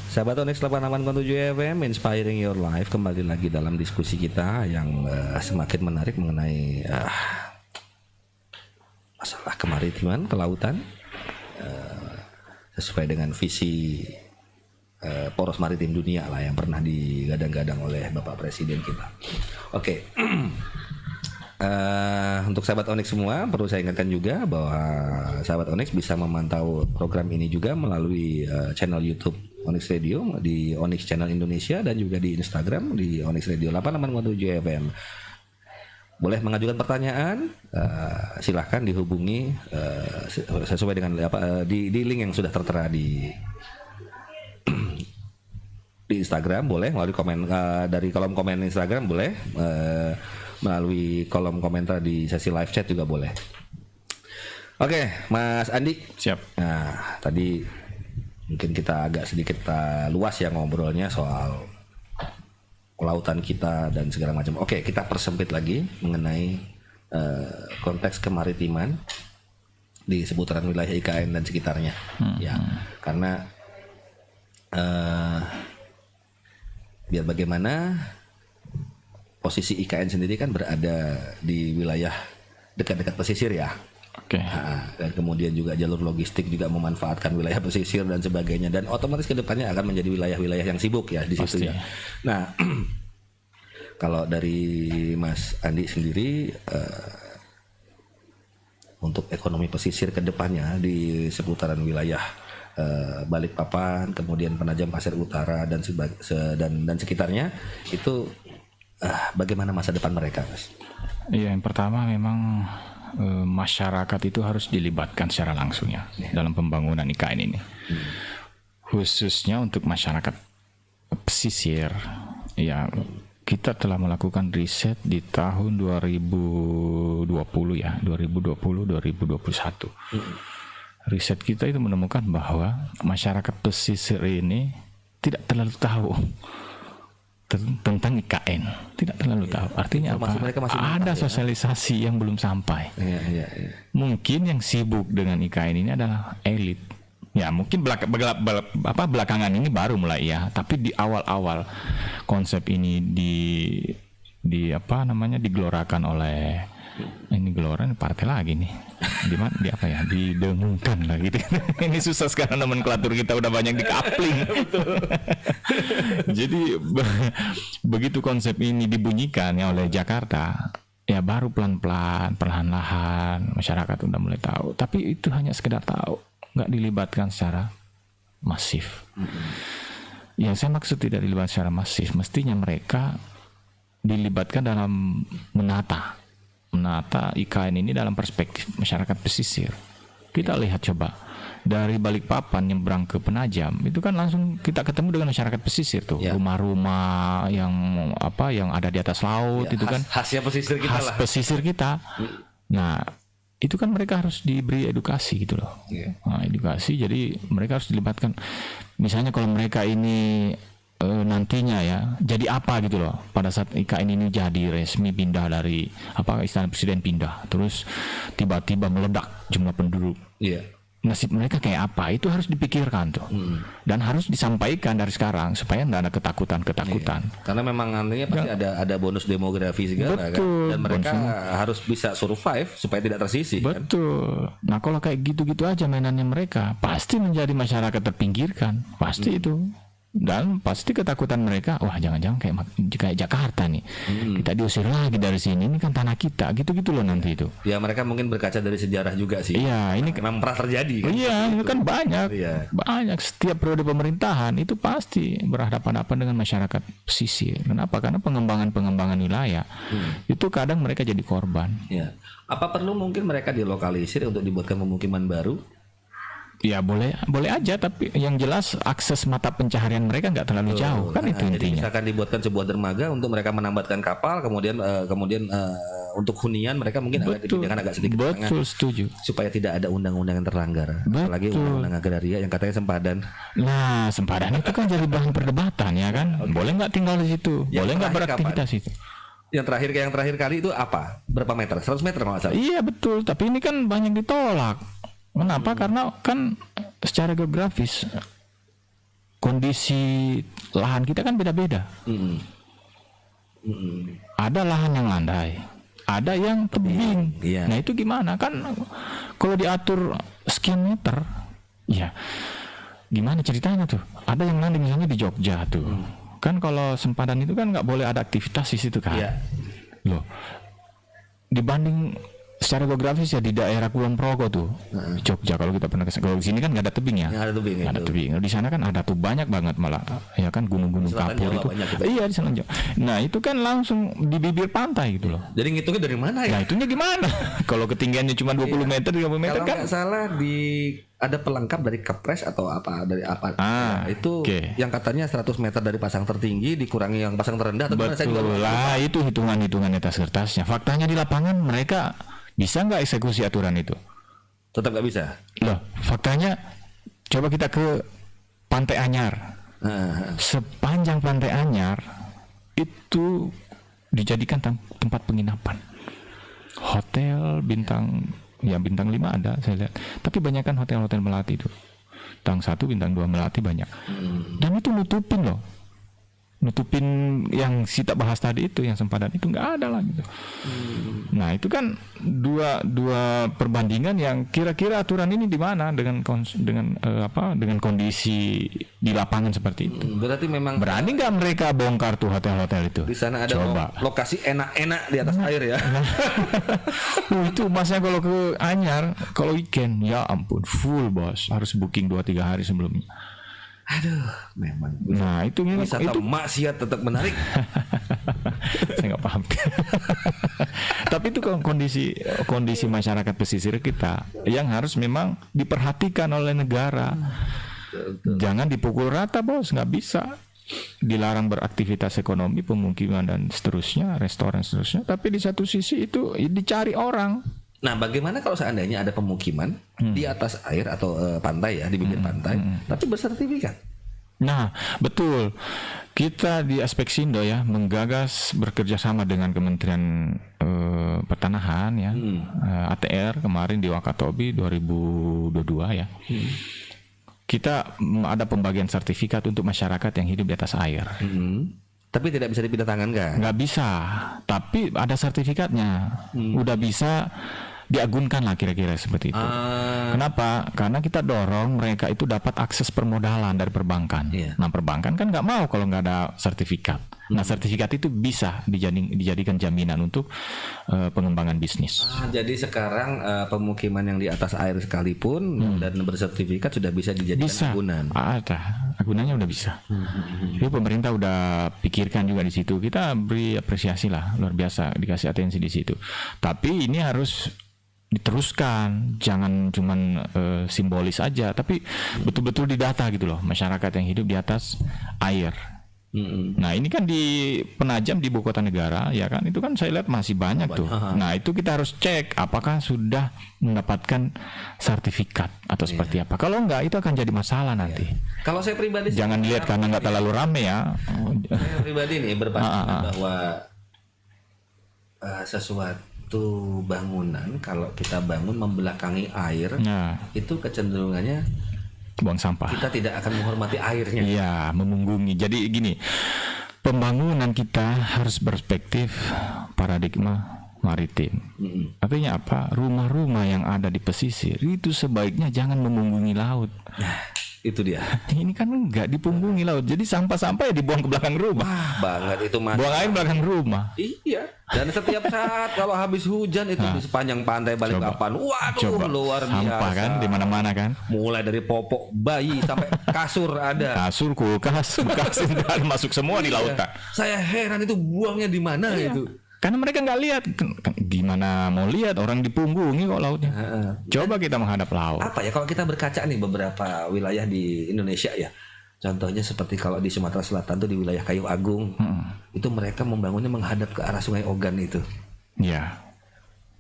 Sahabat Onyx 88.7 FM, inspiring your life. Kembali lagi dalam diskusi kita yang semakin menarik mengenai masalah kemaritiman, kelautan, sesuai dengan visi poros maritim dunia lah yang pernah digadang-gadang oleh Bapak Presiden kita. Oke. Untuk sahabat Onyx semua, perlu saya ingatkan juga bahwa sahabat Onyx bisa memantau program ini juga melalui channel YouTube Onyx Radio di Onyx Channel Indonesia dan juga di Instagram di Onyx Radio 88.7 FM. Boleh mengajukan pertanyaan, silahkan dihubungi sesuai dengan di link yang sudah tertera di Instagram. Boleh melalui komen dari kolom komen Instagram, boleh melalui kolom komentar di sesi live chat juga boleh. Oke, Mas Andi. Siap. Nah, tadi mungkin kita agak sedikit luas ya ngobrolnya soal kelautan kita dan segala macam. Oke, kita persempit lagi mengenai konteks kemaritiman di seputaran wilayah IKN dan sekitarnya. Ya, karena biar bagaimana posisi IKN sendiri kan berada di wilayah dekat-dekat pesisir ya. Oke. Dan kemudian juga jalur logistik juga memanfaatkan wilayah pesisir dan sebagainya, dan otomatis kedepannya akan menjadi wilayah-wilayah yang sibuk ya di situ ya. Nah, kalau dari Mas Andi sendiri untuk ekonomi pesisir kedepannya di seputaran wilayah Balikpapan, kemudian Penajam Pasir Utara dan sekitarnya itu bagaimana masa depan mereka, Mas? Iya, yang pertama memang masyarakat itu harus dilibatkan secara langsung ya dalam pembangunan IKN ini. Khususnya untuk masyarakat pesisir. Ya, kita telah melakukan riset di tahun 2020 ya, 2020-2021. Riset kita itu menemukan bahwa masyarakat pesisir ini tidak terlalu tahu tentang IKN, tidak terlalu tahu. Artinya apa? Ada sosialisasi yang belum sampai. Mungkin yang sibuk dengan IKN ini adalah elit. Ya, mungkin belakangan ini baru mulai ya. Tapi di awal-awal konsep ini digelorakan oleh gelora partai lagi nih. Didengungkan lah gitu. Ini susah sekarang nomenklatur kita udah banyak dikapling. Jadi begitu konsep ini dibunyikan ya oleh Jakarta, ya baru pelan-pelan, perlahan-lahan masyarakat udah mulai tahu. Tapi itu hanya sekedar tahu, nggak dilibatkan secara masif. Yang saya maksud tidak dilibatkan secara masif, mestinya mereka dilibatkan dalam menata IKN ini dalam perspektif masyarakat pesisir. Kita lihat coba dari Balikpapan nyebrang ke Penajam, itu kan langsung kita ketemu dengan masyarakat pesisir tuh, rumah-rumah yang ada di atas laut itu kan khasnya pesisir kita lah. Pesisir kita. Nah, itu kan mereka harus diberi edukasi gitu loh. Nah, edukasi, jadi mereka harus dilibatkan. Misalnya kalau mereka ini nantinya ya jadi apa gitu loh, pada saat IKN ini jadi resmi pindah dari Istana Presiden pindah, terus tiba-tiba meledak jumlah penduduk, nasib mereka kayak apa, itu harus dipikirkan tuh. Dan harus disampaikan dari sekarang supaya tidak ada ketakutan. Karena memang nantinya pasti ada bonus demografi segala kan, dan mereka harus bisa survive supaya tidak tersisih. Betul. Nah, kalau kayak gitu-gitu aja mainannya mereka, pasti menjadi masyarakat terpinggirkan, pasti itu. Dan pasti ketakutan mereka, wah jangan-jangan kayak Jakarta nih, kita diusir lagi dari sini, ini kan tanah kita, gitu-gitu loh nanti itu. Ya, mereka mungkin berkaca dari sejarah juga sih. Iya, ini memang pernah terjadi kan. Iya, itu kan banyak setiap periode pemerintahan itu pasti berhadapan-hadapan dengan masyarakat pesisir. Kenapa? Karena pengembangan wilayah itu kadang mereka jadi korban. Ya. Apa perlu mungkin mereka dilokalisir untuk dibuatkan pemukiman baru? Ya boleh aja, tapi yang jelas akses mata pencaharian mereka nggak terlalu jauh kan, itu intinya. Jadi misalkan dibuatkan sebuah dermaga untuk mereka menambatkan kapal, kemudian untuk hunian mereka mungkin agak dibiarkan agak sedikit. Betul, setuju. Supaya tidak ada undang-undang yang terlanggar. Apalagi undang-undang agraria yang katanya sempadan. Nah, sempadan itu kan jadi bahan perdebatan ya kan. Boleh nggak tinggal di situ? Boleh nggak beraktivitas itu? Yang terakhir kali itu apa? Berapa meter? 100 meter kalau nggak salah. Iya betul, tapi ini kan banyak ditolak. Kenapa? Karena kan secara geografis kondisi lahan kita kan beda-beda. Ada lahan yang landai, ada yang tebing. Iya. Nah itu gimana kan? Kalau diatur sekian meter, ya gimana ceritanya tuh? Ada yang landai misalnya di Jogja tuh. Kan kalau sempadan itu kan nggak boleh ada aktivitas di situ kan? Iya. Loh, dibanding secara geografis ya di daerah Kulon Progo tuh, Jogja kalau kita pernah kalau di sini kan nggak ada tebing ya, Nggak ada tebing, nggak ada itu. tebing. Di sana kan ada tuh banyak banget malah, ya kan gunung-gunung Selatan kapur Jawa itu, banyak gitu. iya di sana Jawa. Nah itu kan langsung di bibir pantai gitu loh. Jadi ngitungnya dari mana ya? Nah itunya gimana? Kalau ketinggiannya cuma 20 meter, 30 meter Kalau kan? nggak salah ada pelengkap dari Kepres atau apa dari apa? Ah, Nah, itu oke. yang katanya 100 meter dari pasang tertinggi dikurangi yang pasang terendah. Atau gimana? Saya juga Betul lah, itu hitungan-hitungan di atas kertasnya. Faktanya di lapangan mereka bisa nggak eksekusi aturan itu? tetap nggak bisa. Loh, faktanya coba kita ke Pantai Anyar. Nah, Sepanjang Pantai Anyar itu dijadikan tempat penginapan. Hotel bintang 5 ada saya lihat. Tapi banyak kan hotel-hotel melati itu. Bintang 1, bintang 2 melati banyak. Dan itu nutupin loh. Nutupin yang Sita bahas tadi itu, yang sempadan itu nggak ada lah gitu. Nah itu kan dua perbandingan yang kira-kira aturan ini di mana dengan kondisi di lapangan seperti itu. berarti memang Berani nggak mereka bongkar tuh hotel-hotel itu? di sana ada Coba. lokasi enak-enak di atas air ya. Itu masnya kalau ke Anyar, kalau weekend, ya ampun, full bos, harus booking 2-3 hari sebelumnya. Aduh, memang. Nah itu Wisata maksiat tetap menarik. saya nggak paham. Tapi itu kondisi masyarakat pesisir kita yang harus memang diperhatikan oleh negara. Jangan dipukul rata bos, nggak bisa. Dilarang beraktivitas ekonomi, pemukiman dan seterusnya, restoran seterusnya. Tapi di satu sisi itu dicari orang. Nah, bagaimana kalau seandainya ada pemukiman di atas air atau pantai ya, di bibir pantai, tapi bersertifikat? Nah, betul. Kita di aspek Sindo ya menggagas bekerja sama dengan Kementerian Pertanahan ya, ATR kemarin di Wakatobi 2022 ya. Kita ada pembagian sertifikat untuk masyarakat yang hidup di atas air. Tapi tidak bisa dipindah tangan kan? Nggak bisa, tapi ada sertifikatnya. Udah bisa diagunkan lah kira-kira seperti itu. Kenapa? Karena kita dorong mereka itu dapat akses permodalan dari perbankan. Iya. Nah perbankan kan nggak mau kalau nggak ada sertifikat. Nah sertifikat itu bisa dijadikan jaminan untuk pengembangan bisnis. Jadi sekarang pemukiman yang di atas air sekalipun dan bersertifikat sudah bisa dijadikan Bisa, agunan. ada agunannya udah bisa. Jadi pemerintah udah pikirkan juga di situ. Kita beri apresiasi lah, luar biasa dikasih atensi di situ. Tapi ini harus diteruskan, jangan cuman simbolis aja, tapi betul-betul didata gitu loh, masyarakat yang hidup di atas air. Nah ini kan di Penajam di ibu kota negara ya kan, itu kan saya lihat masih banyak tuh. Nah itu kita harus cek apakah sudah mendapatkan sertifikat atau seperti apa. Kalau enggak itu akan jadi masalah nanti. Kalau saya pribadi sih, Jangan dilihat karena nggak terlalu rame ya. saya pribadi nih berpandangan bahwa sesuatu bangunan kalau kita bangun membelakangi air, Nah, itu kecenderungannya buang sampah. kita tidak akan menghormati airnya. Iya, memunggungi. Jadi gini, pembangunan kita harus berperspektif paradigma maritim. Artinya apa? Rumah-rumah yang ada di pesisir itu sebaiknya jangan memunggungi laut. Itu dia. Ini kan enggak dipunggungi laut. Jadi sampah-sampah ya dibuang ke belakang rumah. Banget itu mas. Buang air belakang rumah. Iya. Dan setiap saat kalau habis hujan itu di sepanjang pantai Balikpapan, waduh luar biasa. Sampah kan di mana-mana kan. Mulai dari popok bayi sampai kasur ada. Kasur, kulkas, bekas dan masuk semua di lautan. Saya heran itu buangnya di mana itu. Karena mereka nggak lihat, gimana mau lihat orang dipunggungi kok lautnya. Coba kita menghadap laut. Apa ya kalau kita berkaca nih beberapa wilayah di Indonesia ya. Contohnya seperti kalau di Sumatera Selatan tuh di wilayah Kayu Agung, itu mereka membangunnya menghadap ke arah Sungai Ogan itu. Ya,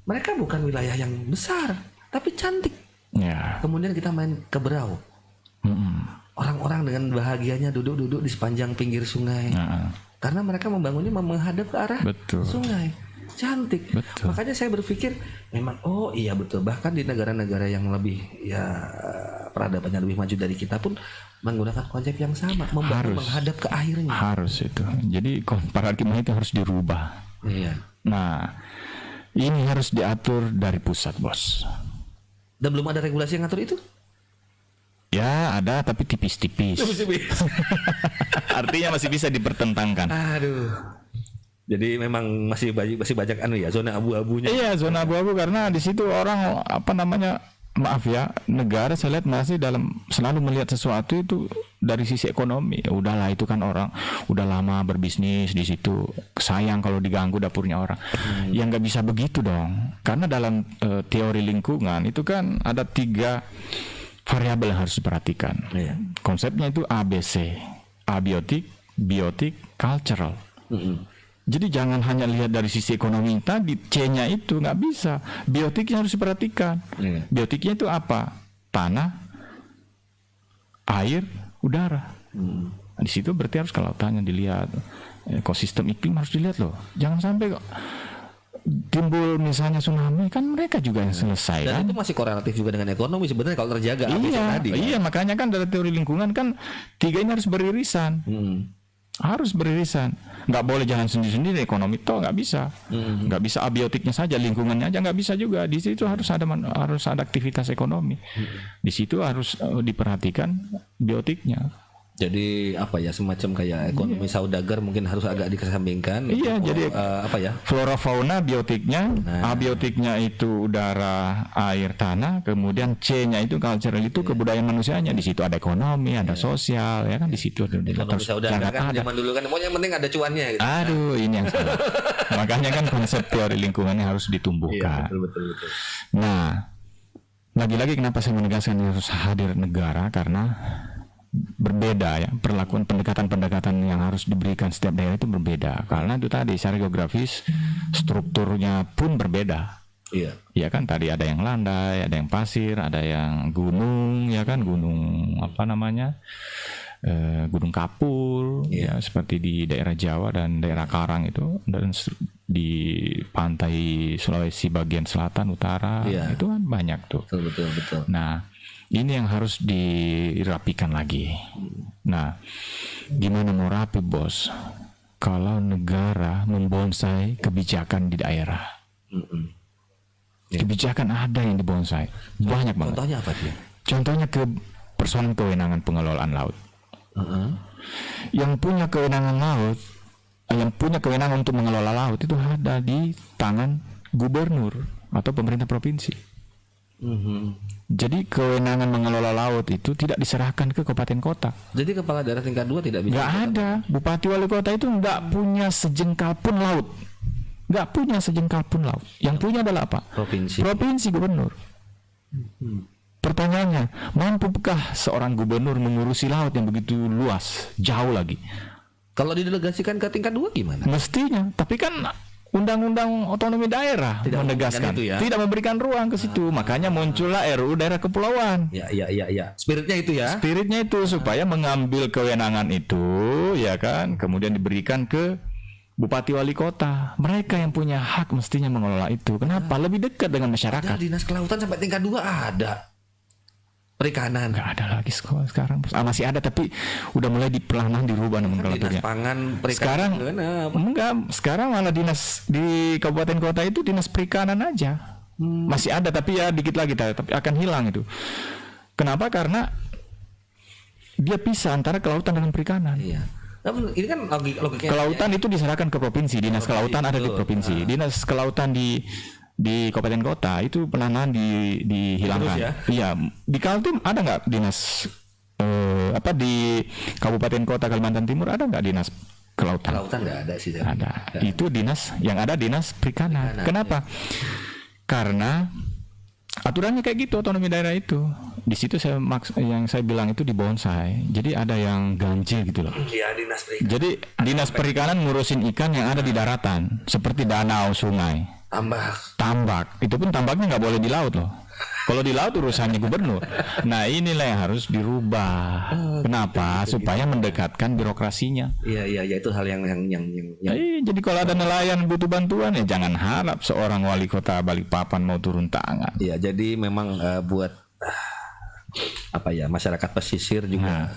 Mereka bukan wilayah yang besar, tapi cantik. ya. Kemudian kita main ke Berau. Orang-orang dengan bahagianya duduk-duduk di sepanjang pinggir sungai. Karena mereka membangunnya menghadap ke arah Betul. sungai. Cantik. Betul. Makanya saya berpikir memang oh iya betul. Bahkan di negara-negara yang lebih ya peradaban yang lebih maju dari kita pun menggunakan konsep yang sama, menghadap ke akhirnya. Harus itu. Jadi paradigma itu harus dirubah. Iya. Nah, ini harus diatur dari pusat, Bos. Dan belum ada regulasi yang ngatur itu? Ya ada, tapi tipis-tipis. Artinya masih bisa dipertentangkan. Aduh. Jadi memang masih banyak zona abu-abunya. Iya, zona abu-abu karena di situ orang maaf ya, negara saya lihat masih selalu melihat sesuatu itu dari sisi ekonomi. Ya udahlah, itu kan orang udah lama berbisnis di situ. Sayang kalau diganggu dapurnya orang. Yang nggak bisa begitu dong. Karena dalam teori lingkungan itu kan ada 3 variabel yang harus diperhatikan. Iya. Konsepnya itu ABC, abiotik, biotik, cultural. Jadi jangan hanya lihat dari sisi ekonomi tadi, C-nya itu nggak bisa. Biotiknya harus diperhatikan. Biotiknya itu apa? Tanah, air, udara. Di situ berarti harus kelautannya dilihat, ekosistem iklim harus dilihat loh. Jangan sampai timbul misalnya tsunami, kan mereka juga yang selesai. Dan kan? itu masih korelatif juga dengan ekonomi sebenarnya kalau terjaga. Iya, makanya kan dari teori lingkungan kan 3 ini harus beririsan. Harus beririsan, nggak boleh jalan sendiri-sendiri. Ekonomi toh nggak bisa, nggak bisa abiotiknya saja, lingkungannya aja nggak bisa juga. Di situ harus ada aktivitas ekonomi. Di situ harus diperhatikan biotiknya. Jadi semacam kayak ekonomi saudagar mungkin harus agak dikesampingkan. Iya, jadi flora fauna biotiknya, abiotiknya itu udara, air, tanah, kemudian C-nya itu cultural itu kebudayaan manusianya. Di situ ada ekonomi, ada sosial, ya kan di situ ada ekonomi saudagar kan zaman dulu kan pokoknya penting ada cuannya gitu. Aduh, ini yang salah. Makanya kan konsep teori lingkungannya harus ditumbuhkan. Iya, betul. Nah, lagi-lagi kenapa saya menegaskan harus hadir negara, karena berbeda ya, perlakuan pendekatan yang harus diberikan setiap daerah itu berbeda, karena itu tadi secara geografis gunungnya pun berbeda. Iya. Ya kan, tadi ada yang landai, ada yang pasir, ada yang gunung, ya kan, gunung Gunung Kapur, ya seperti di daerah Jawa dan daerah Karang itu, dan di pantai Sulawesi bagian selatan utara, itu kan banyak tuh. Betul. Nah, ini yang harus dirapikan lagi. Nah, gimana mau rapi, Bos, kalau negara membonsai kebijakan di daerah? Kebijakan ada yang dibonsai, banyak banget. Contohnya apa dia? Contohnya ke persoalan kewenangan pengelolaan laut. Yang punya kewenangan laut, yang punya kewenangan untuk mengelola laut itu ada di tangan gubernur atau pemerintah provinsi. Jadi kewenangan mengelola laut itu tidak diserahkan ke kabupaten kota. Jadi kepala daerah tingkat 2 tidak bisa. Nggak ada. Bupati wali kota itu nggak punya sejengkal pun laut. Nggak punya sejengkal pun laut. Yang punya adalah apa? Provinsi gubernur. Pertanyaannya, mampukah seorang gubernur mengurusi laut yang begitu luas, jauh lagi? Kalau didelegasikan ke tingkat 2 gimana? Mestinya, tapi kan Undang-Undang Otonomi Daerah menegaskan tidak memberikan ruang ke situ. Makanya muncullah RUU Daerah Kepulauan. Ya. Spiritnya itu supaya mengambil kewenangan itu, ya kan, kemudian diberikan ke bupati wali kota. Mereka yang punya hak mestinya mengelola itu. Kenapa? Lebih dekat dengan masyarakat. Dinas kelautan sampai tingkat 2 ada. Perikanan nggak ada lagi sekarang. Masih ada, tapi udah mulai perlahan dirubah nomenklaturnya. Dinas pangan, perikanan sekarang enggak, sekarang malah dinas di kabupaten kota itu dinas perikanan aja. Masih ada, tapi ya dikit lagi, tapi akan hilang itu. Kenapa? Karena dia pisah antara kelautan dengan perikanan. Iya. Ini kan logikanya. Kelautan itu diserahkan ke provinsi, dinas kelautan ada di provinsi, dinas kelautan di kabupaten kota itu penahanan dihilangkan. Iya, di Kaltim ada nggak dinas di kabupaten kota Kalimantan Timur ada nggak dinas kelautan? Kelautan nggak ada sih. Ada. Itu dinas yang ada dinas perikanan. Kenapa? Karena aturannya kayak gitu, otonomi daerah itu. Di situ yang saya bilang itu dibonsai. Jadi ada yang ganjil gitu loh. Iya, dinas perikanan. Jadi dinas perikanan ngurusin ikan yang ada di daratan, seperti danau, sungai. Tambak, itu pun tambaknya nggak boleh di laut loh. Kalau di laut urusannya gubernur. Nah, inilah yang harus dirubah. Kenapa? Supaya mendekatkan birokrasinya. Iya, itu hal yang. Jadi kalau ada nelayan butuh bantuan, ya jangan harap seorang wali kota Balikpapan mau turun tangan. Iya, jadi memang buat apa ya, masyarakat pesisir juga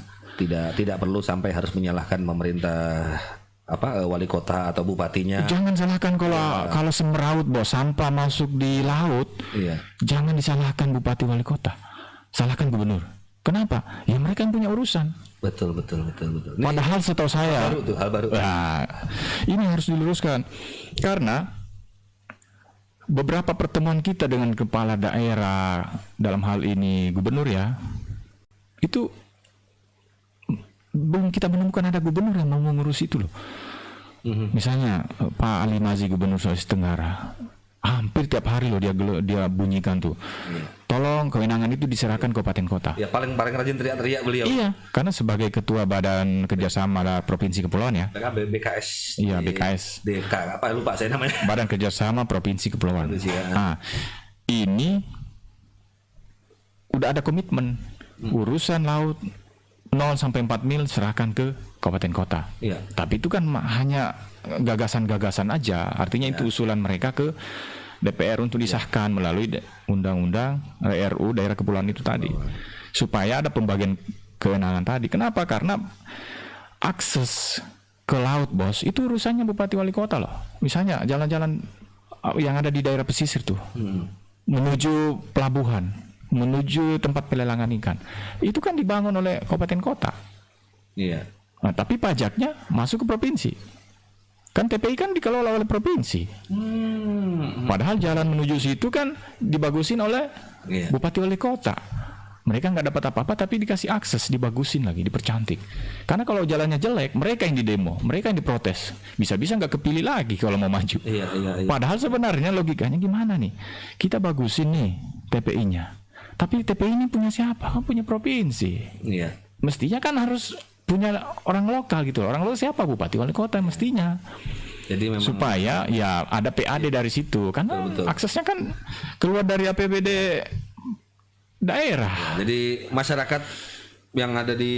tidak perlu sampai harus menyalahkan pemerintah wali kota atau bupatinya. Jangan salahkan kalau semeraut bos, sampah masuk di laut. Iya. Jangan disalahkan bupati wali kota, salahkan gubernur. Kenapa? Ya mereka yang punya urusan. Betul. Ini Padahal setahu saya hal baru. Nah, ini harus diluruskan karena beberapa pertemuan kita dengan kepala daerah, dalam hal ini gubernur ya, itu belum kita menemukan ada gubernur yang mau mengurus itu loh. Misalnya Pak Ali Mazi, gubernur Sulawesi Tenggara, hampir tiap hari loh dia bunyikan tuh, tolong kewenangan itu diserahkan kabupaten kota. Ya paling rajin teriak-teriak beliau. Iya, karena sebagai ketua Badan Kerjasama Provinsi Kepulauan ya. BKS. Iya, BKS. DK lupa saya namanya. Badan Kerjasama Provinsi Kepulauan. Nah, ini udah ada komitmen urusan laut 0 sampai 4 mil serahkan ke kabupaten kota. Iya. Tapi itu kan hanya gagasan-gagasan aja. Artinya itu usulan mereka ke DPR untuk disahkan melalui undang-undang RU daerah kepulauan itu tadi. Supaya ada pembagian kewenangan tadi. Kenapa? Karena akses ke laut bos itu urusannya bupati wali kota loh. Misalnya jalan-jalan yang ada di daerah pesisir tuh menuju pelabuhan, menuju tempat pelelangan ikan, itu kan dibangun oleh kabupaten kota. Iya. Nah, tapi pajaknya masuk ke provinsi. Kan TPI kan dikelola oleh provinsi. Padahal jalan menuju situ kan dibagusin oleh bupati wali kota. Mereka nggak dapat apa-apa tapi dikasih akses, dibagusin lagi, dipercantik. Karena kalau jalannya jelek, mereka yang didemo, mereka yang diprotes. Bisa-bisa nggak kepilih lagi kalau mau maju. Iya. Padahal sebenarnya logikanya gimana nih? Kita bagusin nih TPI-nya. Tapi TPI ini punya siapa? Kan punya provinsi. Iya. Mestinya kan harus punya orang lokal gitu. Orang lokal siapa? Bupati wali kota mestinya. Jadi memang supaya ya ada PAD dari situ. Karena betul. aksesnya kan keluar dari APBD daerah. Jadi masyarakat yang ada di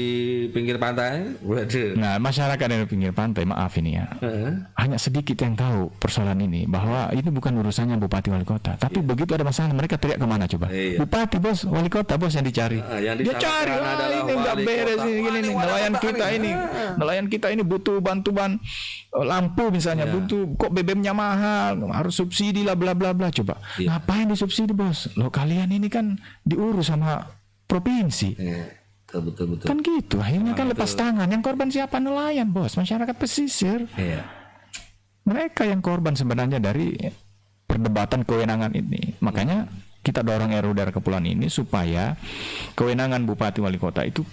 pinggir pantai, waduh. Nah, masyarakat yang di pinggir pantai, maaf ini ya, hanya sedikit yang tahu persoalan ini, bahwa ini bukan urusannya bupati wali kota. Tapi begitu ada masalah, mereka teriak kemana coba? Bupati bos, wali kota bos yang dicari. Dia cari, ini nggak beres ini, nelayan kita ini butuh bantuan lampu misalnya, butuh kok BBM-nya mahal, harus subsidi lah bla bla bla. Coba, ngapain disubsidi bos? Loh kalian ini kan diurus sama provinsi. Betul. Kan gitu, akhirnya kan lepas tangan. Yang korban siapa? Nelayan bos, masyarakat pesisir. Mereka yang korban sebenarnya dari perdebatan kewenangan ini. Makanya kita dorong RUU daerah kepulauan ini supaya kewenangan bupati wali kota itu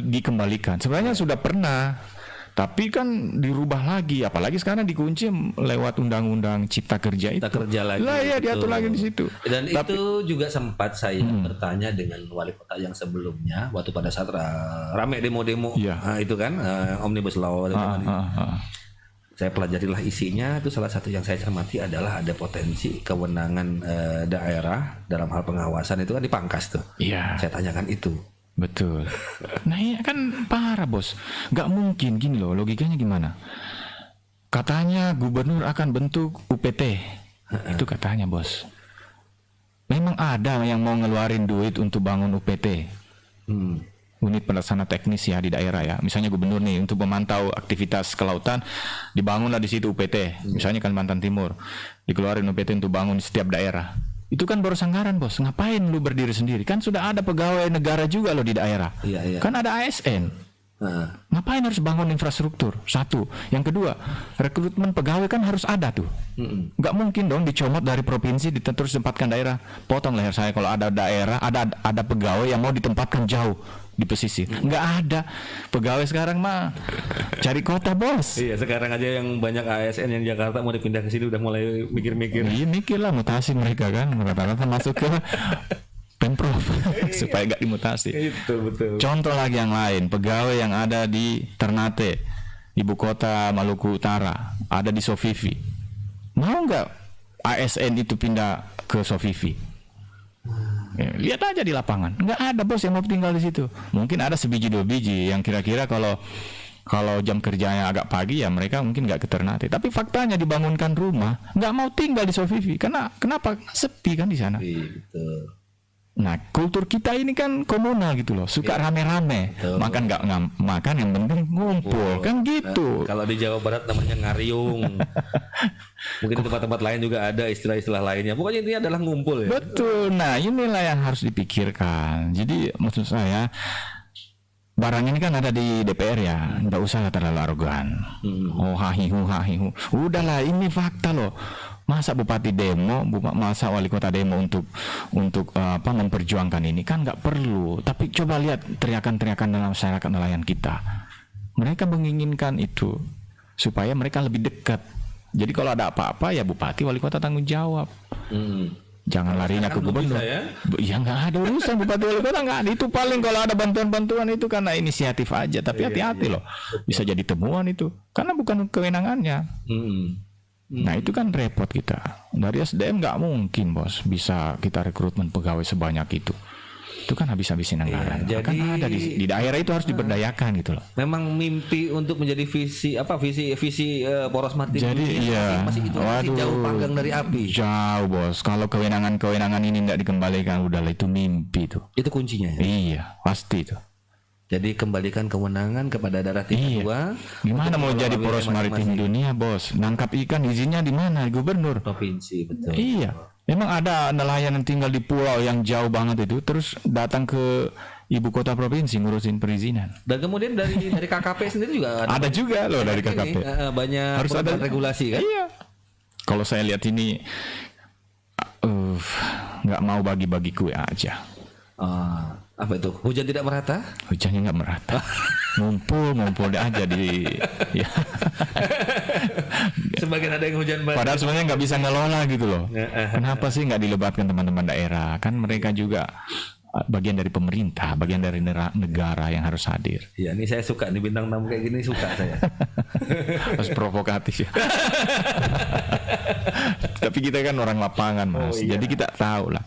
dikembalikan. Sebenarnya sudah pernah, tapi kan dirubah lagi, apalagi sekarang dikunci lewat undang-undang Cipta Kerja itu. Cipta Kerja lagi. Lah ya, diatur lagi di situ. Dan itu juga sempat saya bertanya dengan wali kota yang sebelumnya waktu pada saat rame demo-demo. Nah, itu kan Omnibus Law. Saya pelajarilah isinya. Itu salah satu yang saya cermati adalah ada potensi kewenangan daerah dalam hal pengawasan itu kan dipangkas tuh. Saya tanyakan itu. Betul. Nah ya kan parah bos. Gak mungkin gini loh, logikanya gimana? Katanya gubernur akan bentuk UPT. Itu katanya bos. Memang ada yang mau ngeluarin duit untuk bangun UPT. Unit pelaksana teknis ya di daerah ya. Misalnya gubernur nih untuk memantau aktivitas kelautan, dibangunlah di situ UPT. Misalnya Kalimantan Timur, dikeluarin UPT untuk bangun di setiap daerah. Itu kan baru anggaran bos. Ngapain lu berdiri sendiri? Kan sudah ada pegawai negara juga lo di daerah. Kan ada ASN. Ngapain harus bangun infrastruktur? Satu. Yang kedua, rekrutmen pegawai kan harus ada tuh. Nggak mungkin dong dicomot dari provinsi terus ditempatkan daerah. Potong leher saya kalau ada daerah, ada pegawai yang mau ditempatkan jauh di pesisir. Nggak ada. Pegawai sekarang mah cari kota bos. Iya, sekarang aja yang banyak ASN yang Jakarta mau dipindah ke sini udah mulai mikir-mikir. Iya, mikir lah mutasi mereka kan. Rata-rata masuk ke Pemprov supaya gak dimutasi. Itu betul. Contoh lagi yang lain, pegawai yang ada di Ternate, ibu kota Maluku Utara, ada di Sofifi. Mau nggak ASN itu pindah ke Sofifi? Lihat aja di lapangan, nggak ada bos yang mau tinggal di situ. Mungkin ada sebiji dua biji yang kira-kira kalau jam kerjanya agak pagi ya mereka mungkin nggak ke Ternate. Tapi faktanya dibangunkan rumah, nggak mau tinggal di Sofifi. Karena kenapa? Sepi kan di sana. Betul. Nah, kultur kita ini kan komunal gitu loh, suka rame-rame. Makan nggak makan, yang penting ngumpul, kan gitu. Kalau di Jawa Barat namanya ngariung. Mungkin di tempat-tempat lain juga ada istilah-istilah lainnya. Pokoknya intinya adalah ngumpul ya. Betul. Nah, inilah yang harus dipikirkan. Jadi maksud saya, barang ini kan ada di DPR ya, nggak usah terlalu arogan. Oh hahihu. Udahlah, ini fakta loh. Masa bupati demo, masa wali kota demo untuk memperjuangkan ini, kan nggak perlu. Tapi coba lihat teriakan-teriakan dalam masyarakat nelayan kita. Mereka menginginkan itu supaya mereka lebih dekat. Jadi kalau ada apa-apa ya bupati wali kota tanggung jawab. Jangan larinya ke gubernur. Ya nggak ada urusan bupati wali kota, nggak ada. Itu paling kalau ada bantuan-bantuan itu karena inisiatif aja. Tapi hati-hati loh, bisa jadi temuan itu karena bukan kewenangannya. Nah itu kan repot kita. Dari SDM nggak mungkin bos bisa kita rekrutmen pegawai sebanyak itu. Itu kan habis-habisin anggaran. Jadi kan ada di daerah itu harus diberdayakan gitu loh. Memang mimpi untuk menjadi visi poros maritim. Jadi masih jauh panggang dari api. Jauh bos. Kalau kewenangan ini tidak dikembalikan, udahlah itu mimpi tuh. Itu kuncinya. Ya? Iya pasti itu. Jadi kembalikan kewenangan kepada daerah tingkat 2. Gimana mau jadi poros maritim dunia bos? Nangkap ikan izinnya di mana? Gubernur. Provinsi, betul. Iya. Memang ada nelayan yang tinggal di pulau yang jauh banget itu, terus datang ke ibu kota provinsi ngurusin perizinan. Dan kemudian dari KKP sendiri juga ada juga loh dari KKP. Banyak harus ada regulasi kan? Iya. Kalau saya lihat ini nggak mau bagi-bagi kue aja. Apa itu? Hujan tidak merata? Hujannya nggak merata. ngumpul aja di ya. Sebagian ada yang hujan banget. Padahal sebenarnya nggak bisa ngelola gitu loh. Kenapa sih nggak dilibatkan teman-teman daerah? Kan mereka juga bagian dari pemerintah, bagian dari negara yang harus hadir. Iya, ini saya suka nih bintang tamu kayak gini, suka saya. Harus provokatif ya. Tapi kita kan orang lapangan mas, jadi kita tahu lah.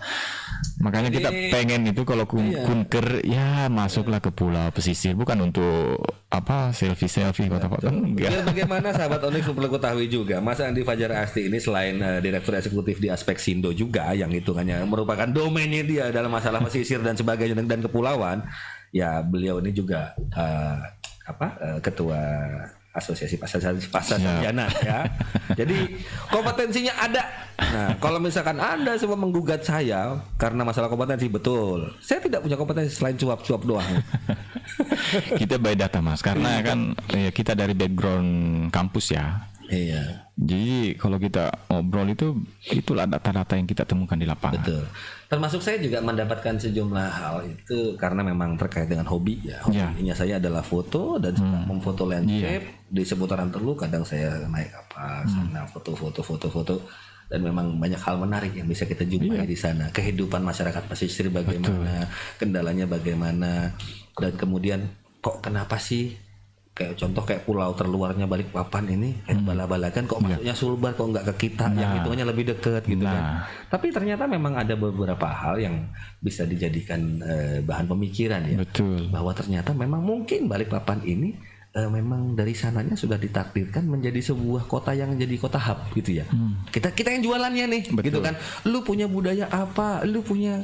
Makanya kita pengen itu kalau kunker ya masuklah ke pulau pesisir, bukan untuk selfie kota-kota. Biar bagaimana sahabat Onyx perlu ketahui juga, Mas Andi Fajar Asti ini selain direktur eksekutif di Aspek Sindo juga yang hitungannya merupakan domainnya dia dalam masalah pesisir dan sebagainya dan kepulauan. Ya beliau ini juga ketua Asosiasi Pasar Sarjana ya. Jadi kompetensinya ada. Nah, kalau misalkan Anda semua menggugat saya karena masalah kompetensi, betul. Saya tidak punya kompetensi selain cuap-cuap doang. Kita by data Mas, karena kan kita dari background kampus ya. Iya. Jadi kalau kita ngobrol itulah data-data yang kita temukan di lapangan. Betul. Termasuk saya juga mendapatkan sejumlah hal itu karena memang terkait dengan hobi ya. Hobinya saya adalah foto dan suka memfoto landscape di seputaran Teluk. Kadang saya naik kapal sana foto dan memang banyak hal menarik yang bisa kita jumpai di sana. Kehidupan masyarakat pesisir bagaimana, kendalanya bagaimana, dan kemudian kenapa sih kayak contoh kayak pulau terluarnya Balikpapan ini kayak bala-balakan kok masuknya Sulbar kok nggak ke kita yang hitungannya lebih dekat gitu kan. Tapi ternyata memang ada beberapa hal yang bisa dijadikan bahan pemikiran ya. Betul. Bahwa ternyata memang mungkin Balikpapan ini memang dari sananya sudah ditakdirkan menjadi sebuah kota yang jadi kota hub gitu ya. Kita yang jualannya nih. Betul. Gitu kan. Lu punya budaya apa, lu punya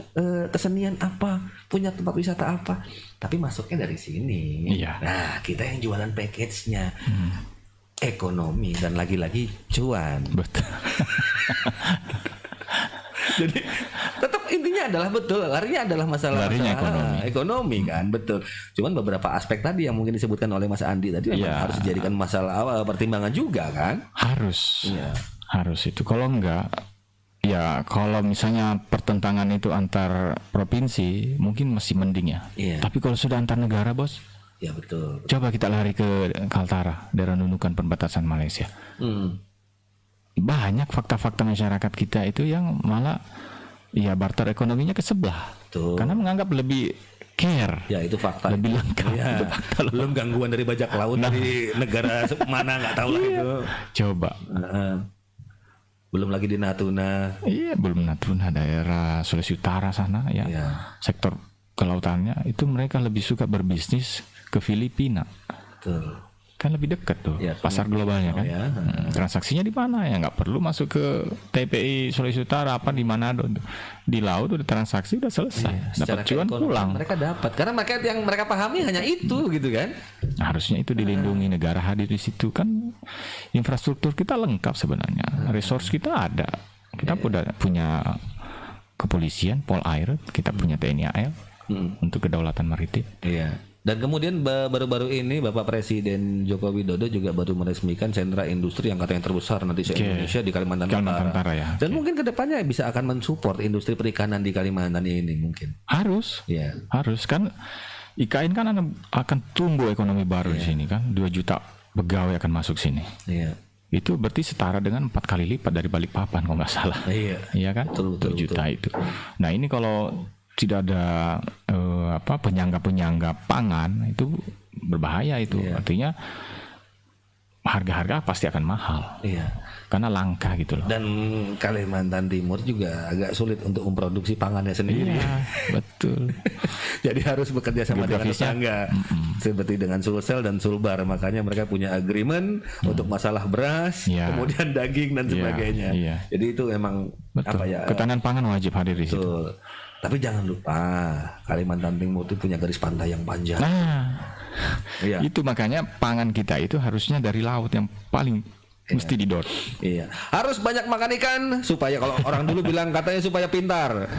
kesenian apa, punya tempat wisata apa. Tapi masuknya dari sini. Iya. Nah, kita yang jualan package-nya. Ekonomi dan lagi-lagi cuan. Betul. Jadi tetap intinya adalah betul larinya adalah masalah ekonomi kan, betul. Cuman beberapa aspek tadi yang mungkin disebutkan oleh Mas Andi tadi memang harus dijadikan masalah pertimbangan juga kan. Harus itu. Kalau enggak ya kalau misalnya pertentangan itu antar provinsi mungkin masih mending ya. Tapi kalau sudah antar negara bos, ya betul. Coba kita lari ke Kaltara, daerah Nunukan perbatasan Malaysia. Banyak fakta-fakta masyarakat kita itu yang malah barter ekonominya ke sebelah. Tuh. Karena menganggap lebih care. Ya itu fakta. Lebih lengkap. Ya. Itu fakta loh. Belum gangguan dari bajak laut dari negara mana nggak tahu lah itu. Coba. Belum lagi di Natuna. Iya, belum Natuna daerah Sulawesi Utara sana ya. Sektor kelautannya itu mereka lebih suka berbisnis ke Filipina. Betul. kan lebih dekat tuh Ya, pasar globalnya kan. ya. Transaksinya di mana ya, nggak perlu masuk ke TPI Sulawesi Utara apa di Manado, di laut udah transaksi udah selesai, dapat cuan pulang. Mereka dapat karena mereka yang mereka pahami hanya itu gitu kan. Harusnya itu dilindungi, negara hadir di situ kan, infrastruktur kita lengkap sebenarnya, resource kita ada, kita punya kepolisian, Pol Air, kita punya TNI AL untuk kedaulatan maritim. Iya. Dan kemudian baru-baru ini Bapak Presiden Joko Widodo juga baru meresmikan sentra industri yang katanya terbesar nanti se-Indonesia di Kalimantan Utara. Ya. Dan mungkin kedepannya bisa akan mensupport industri perikanan di Kalimantan ini mungkin. Harus. Iya. Harus kan, IKN kan akan tumbuh ekonomi baru di sini kan, 2 juta pegawai akan masuk sini. Iya. Itu berarti setara dengan 4 kali lipat dari Balikpapan kalau nggak salah. Iya. Iya kan? 2 juta itu. Nah ini kalau tidak ada penyangga pangan itu berbahaya itu. Artinya harga-harga pasti akan mahal. Iya. Karena langka gitu loh. Dan Kalimantan Timur juga agak sulit untuk memproduksi pangannya sendiri. Iya, betul. Jadi harus bekerja sama dengan tetangga. Seperti dengan Sulsel dan Sulbar. Makanya mereka punya agreement untuk masalah beras, kemudian daging dan sebagainya. Iya. Jadi itu emang ketahanan pangan wajib hadir di situ. Tapi jangan lupa Kalimantan Timur itu punya garis pantai yang panjang. Nah, itu makanya pangan kita itu harusnya dari laut yang paling mesti didot. Iya. Harus banyak makan ikan supaya, kalau orang dulu bilang katanya supaya pintar.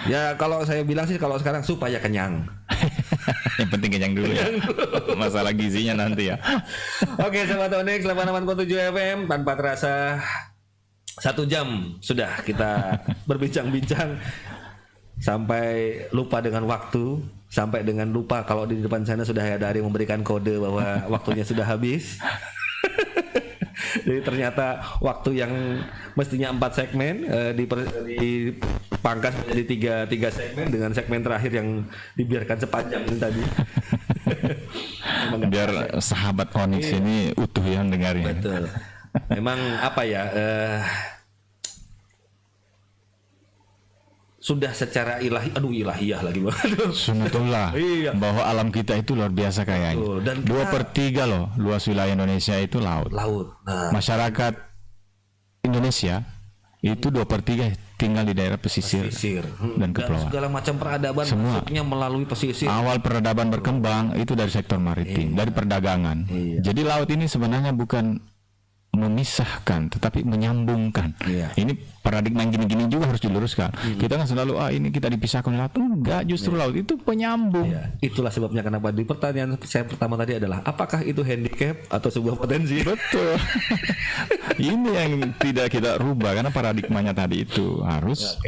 Ya kalau saya bilang sih kalau sekarang supaya kenyang. Yang penting kenyang dulu ya. Masalah gizinya nanti ya. Oke, Sobat Onyx 88.7 FM, tanpa terasa 1 jam sudah kita berbincang-bincang. Sampai lupa dengan waktu, sampai dengan lupa kalau di depan sana sudah ada yang memberikan kode bahwa waktunya sudah habis. Jadi ternyata waktu yang mestinya 4 segmen dipangkas menjadi 3 segmen dengan segmen terakhir yang dibiarkan sepanjang ini tadi. Biar sahabat Onyx ini utuh yang dengarnya. Betul. Memang apa ya? Sudah secara ilahiyah lagi sunatullah bahwa alam kita itu luar biasa kayaknya. Dan 2/3 loh luas wilayah Indonesia itu laut. Nah. Masyarakat Indonesia itu 2/3 tinggal di daerah pesisir dan kepulauan. Segala macam peradaban masuknya melalui pesisir. Awal peradaban berkembang itu dari sektor maritim, dari perdagangan. Jadi laut ini sebenarnya bukan memisahkan tetapi menyambungkan. Ini paradigma yang gini-gini juga harus diluruskan. Kita kan selalu ini kita dipisahkan laut, enggak, justru laut itu penyambung. Itulah sebabnya kenapa di pertanyaan saya pertama tadi adalah apakah itu handicap atau sebuah potensi? Betul. Ini yang tidak kita rubah karena paradigmanya tadi itu harus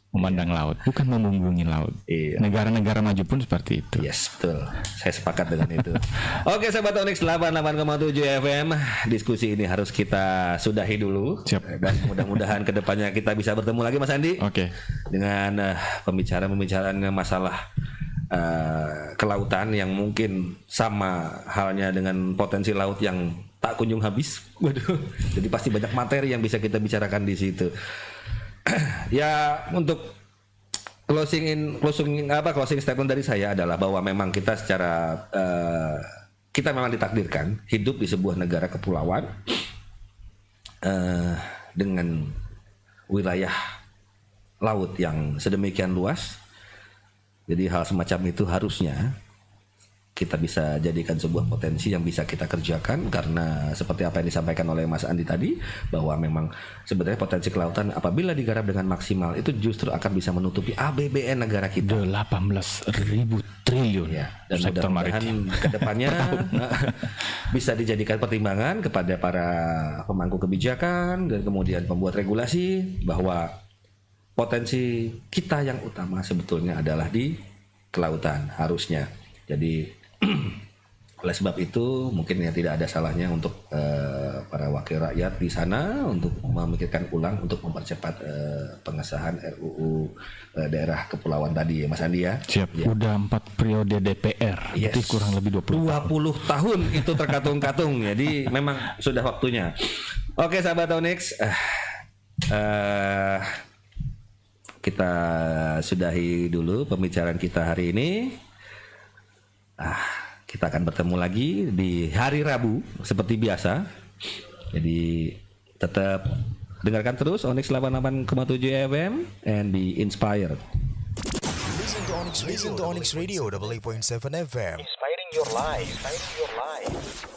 memandang laut, bukan memunggungi laut. Negara-negara maju pun seperti itu. Yes, betul. Saya sepakat dengan itu. Oke, Sobat Onyx 88,7 FM. Diskusi ini harus kita sudahi dulu. Siap. Dan mudah-mudahan kedepannya kita bisa bertemu lagi, Mas Andi. Oke. Dengan pembicaraan masalah kelautan yang mungkin sama halnya dengan potensi laut yang tak kunjung habis. Waduh. Jadi pasti banyak materi yang bisa kita bicarakan di situ. Ya, untuk closing statement dari saya adalah bahwa memang kita kita memang ditakdirkan hidup di sebuah negara kepulauan dengan wilayah laut yang sedemikian luas. Jadi hal semacam itu harusnya kita bisa jadikan sebuah potensi yang bisa kita kerjakan, karena seperti apa yang disampaikan oleh Mas Andi tadi, bahwa memang sebenarnya potensi kelautan apabila digarap dengan maksimal itu justru akan bisa menutupi APBN negara kita 18.000 triliun dan mudah-mudahan kedepannya bisa dijadikan pertimbangan kepada para pemangku kebijakan dan kemudian pembuat regulasi bahwa potensi kita yang utama sebetulnya adalah di kelautan harusnya. Jadi oleh sebab itu mungkin tidak ada salahnya untuk para wakil rakyat di sana untuk memikirkan ulang untuk mempercepat pengesahan RUU daerah kepulauan tadi ya Mas Andi ya. Siap. Ya. Udah 4 periode DPR. Jadi kurang lebih 20 tahun itu terkatung-katung. Jadi memang sudah waktunya. Oke, sahabat Onyx, kita sudahi dulu pembicaraan kita hari ini. kita akan bertemu lagi di hari Rabu seperti biasa. Jadi tetap dengarkan terus Onyx 88,7 FM and be inspired. Listen to Onyx Radio, 88.7 FM. Inspiring your life.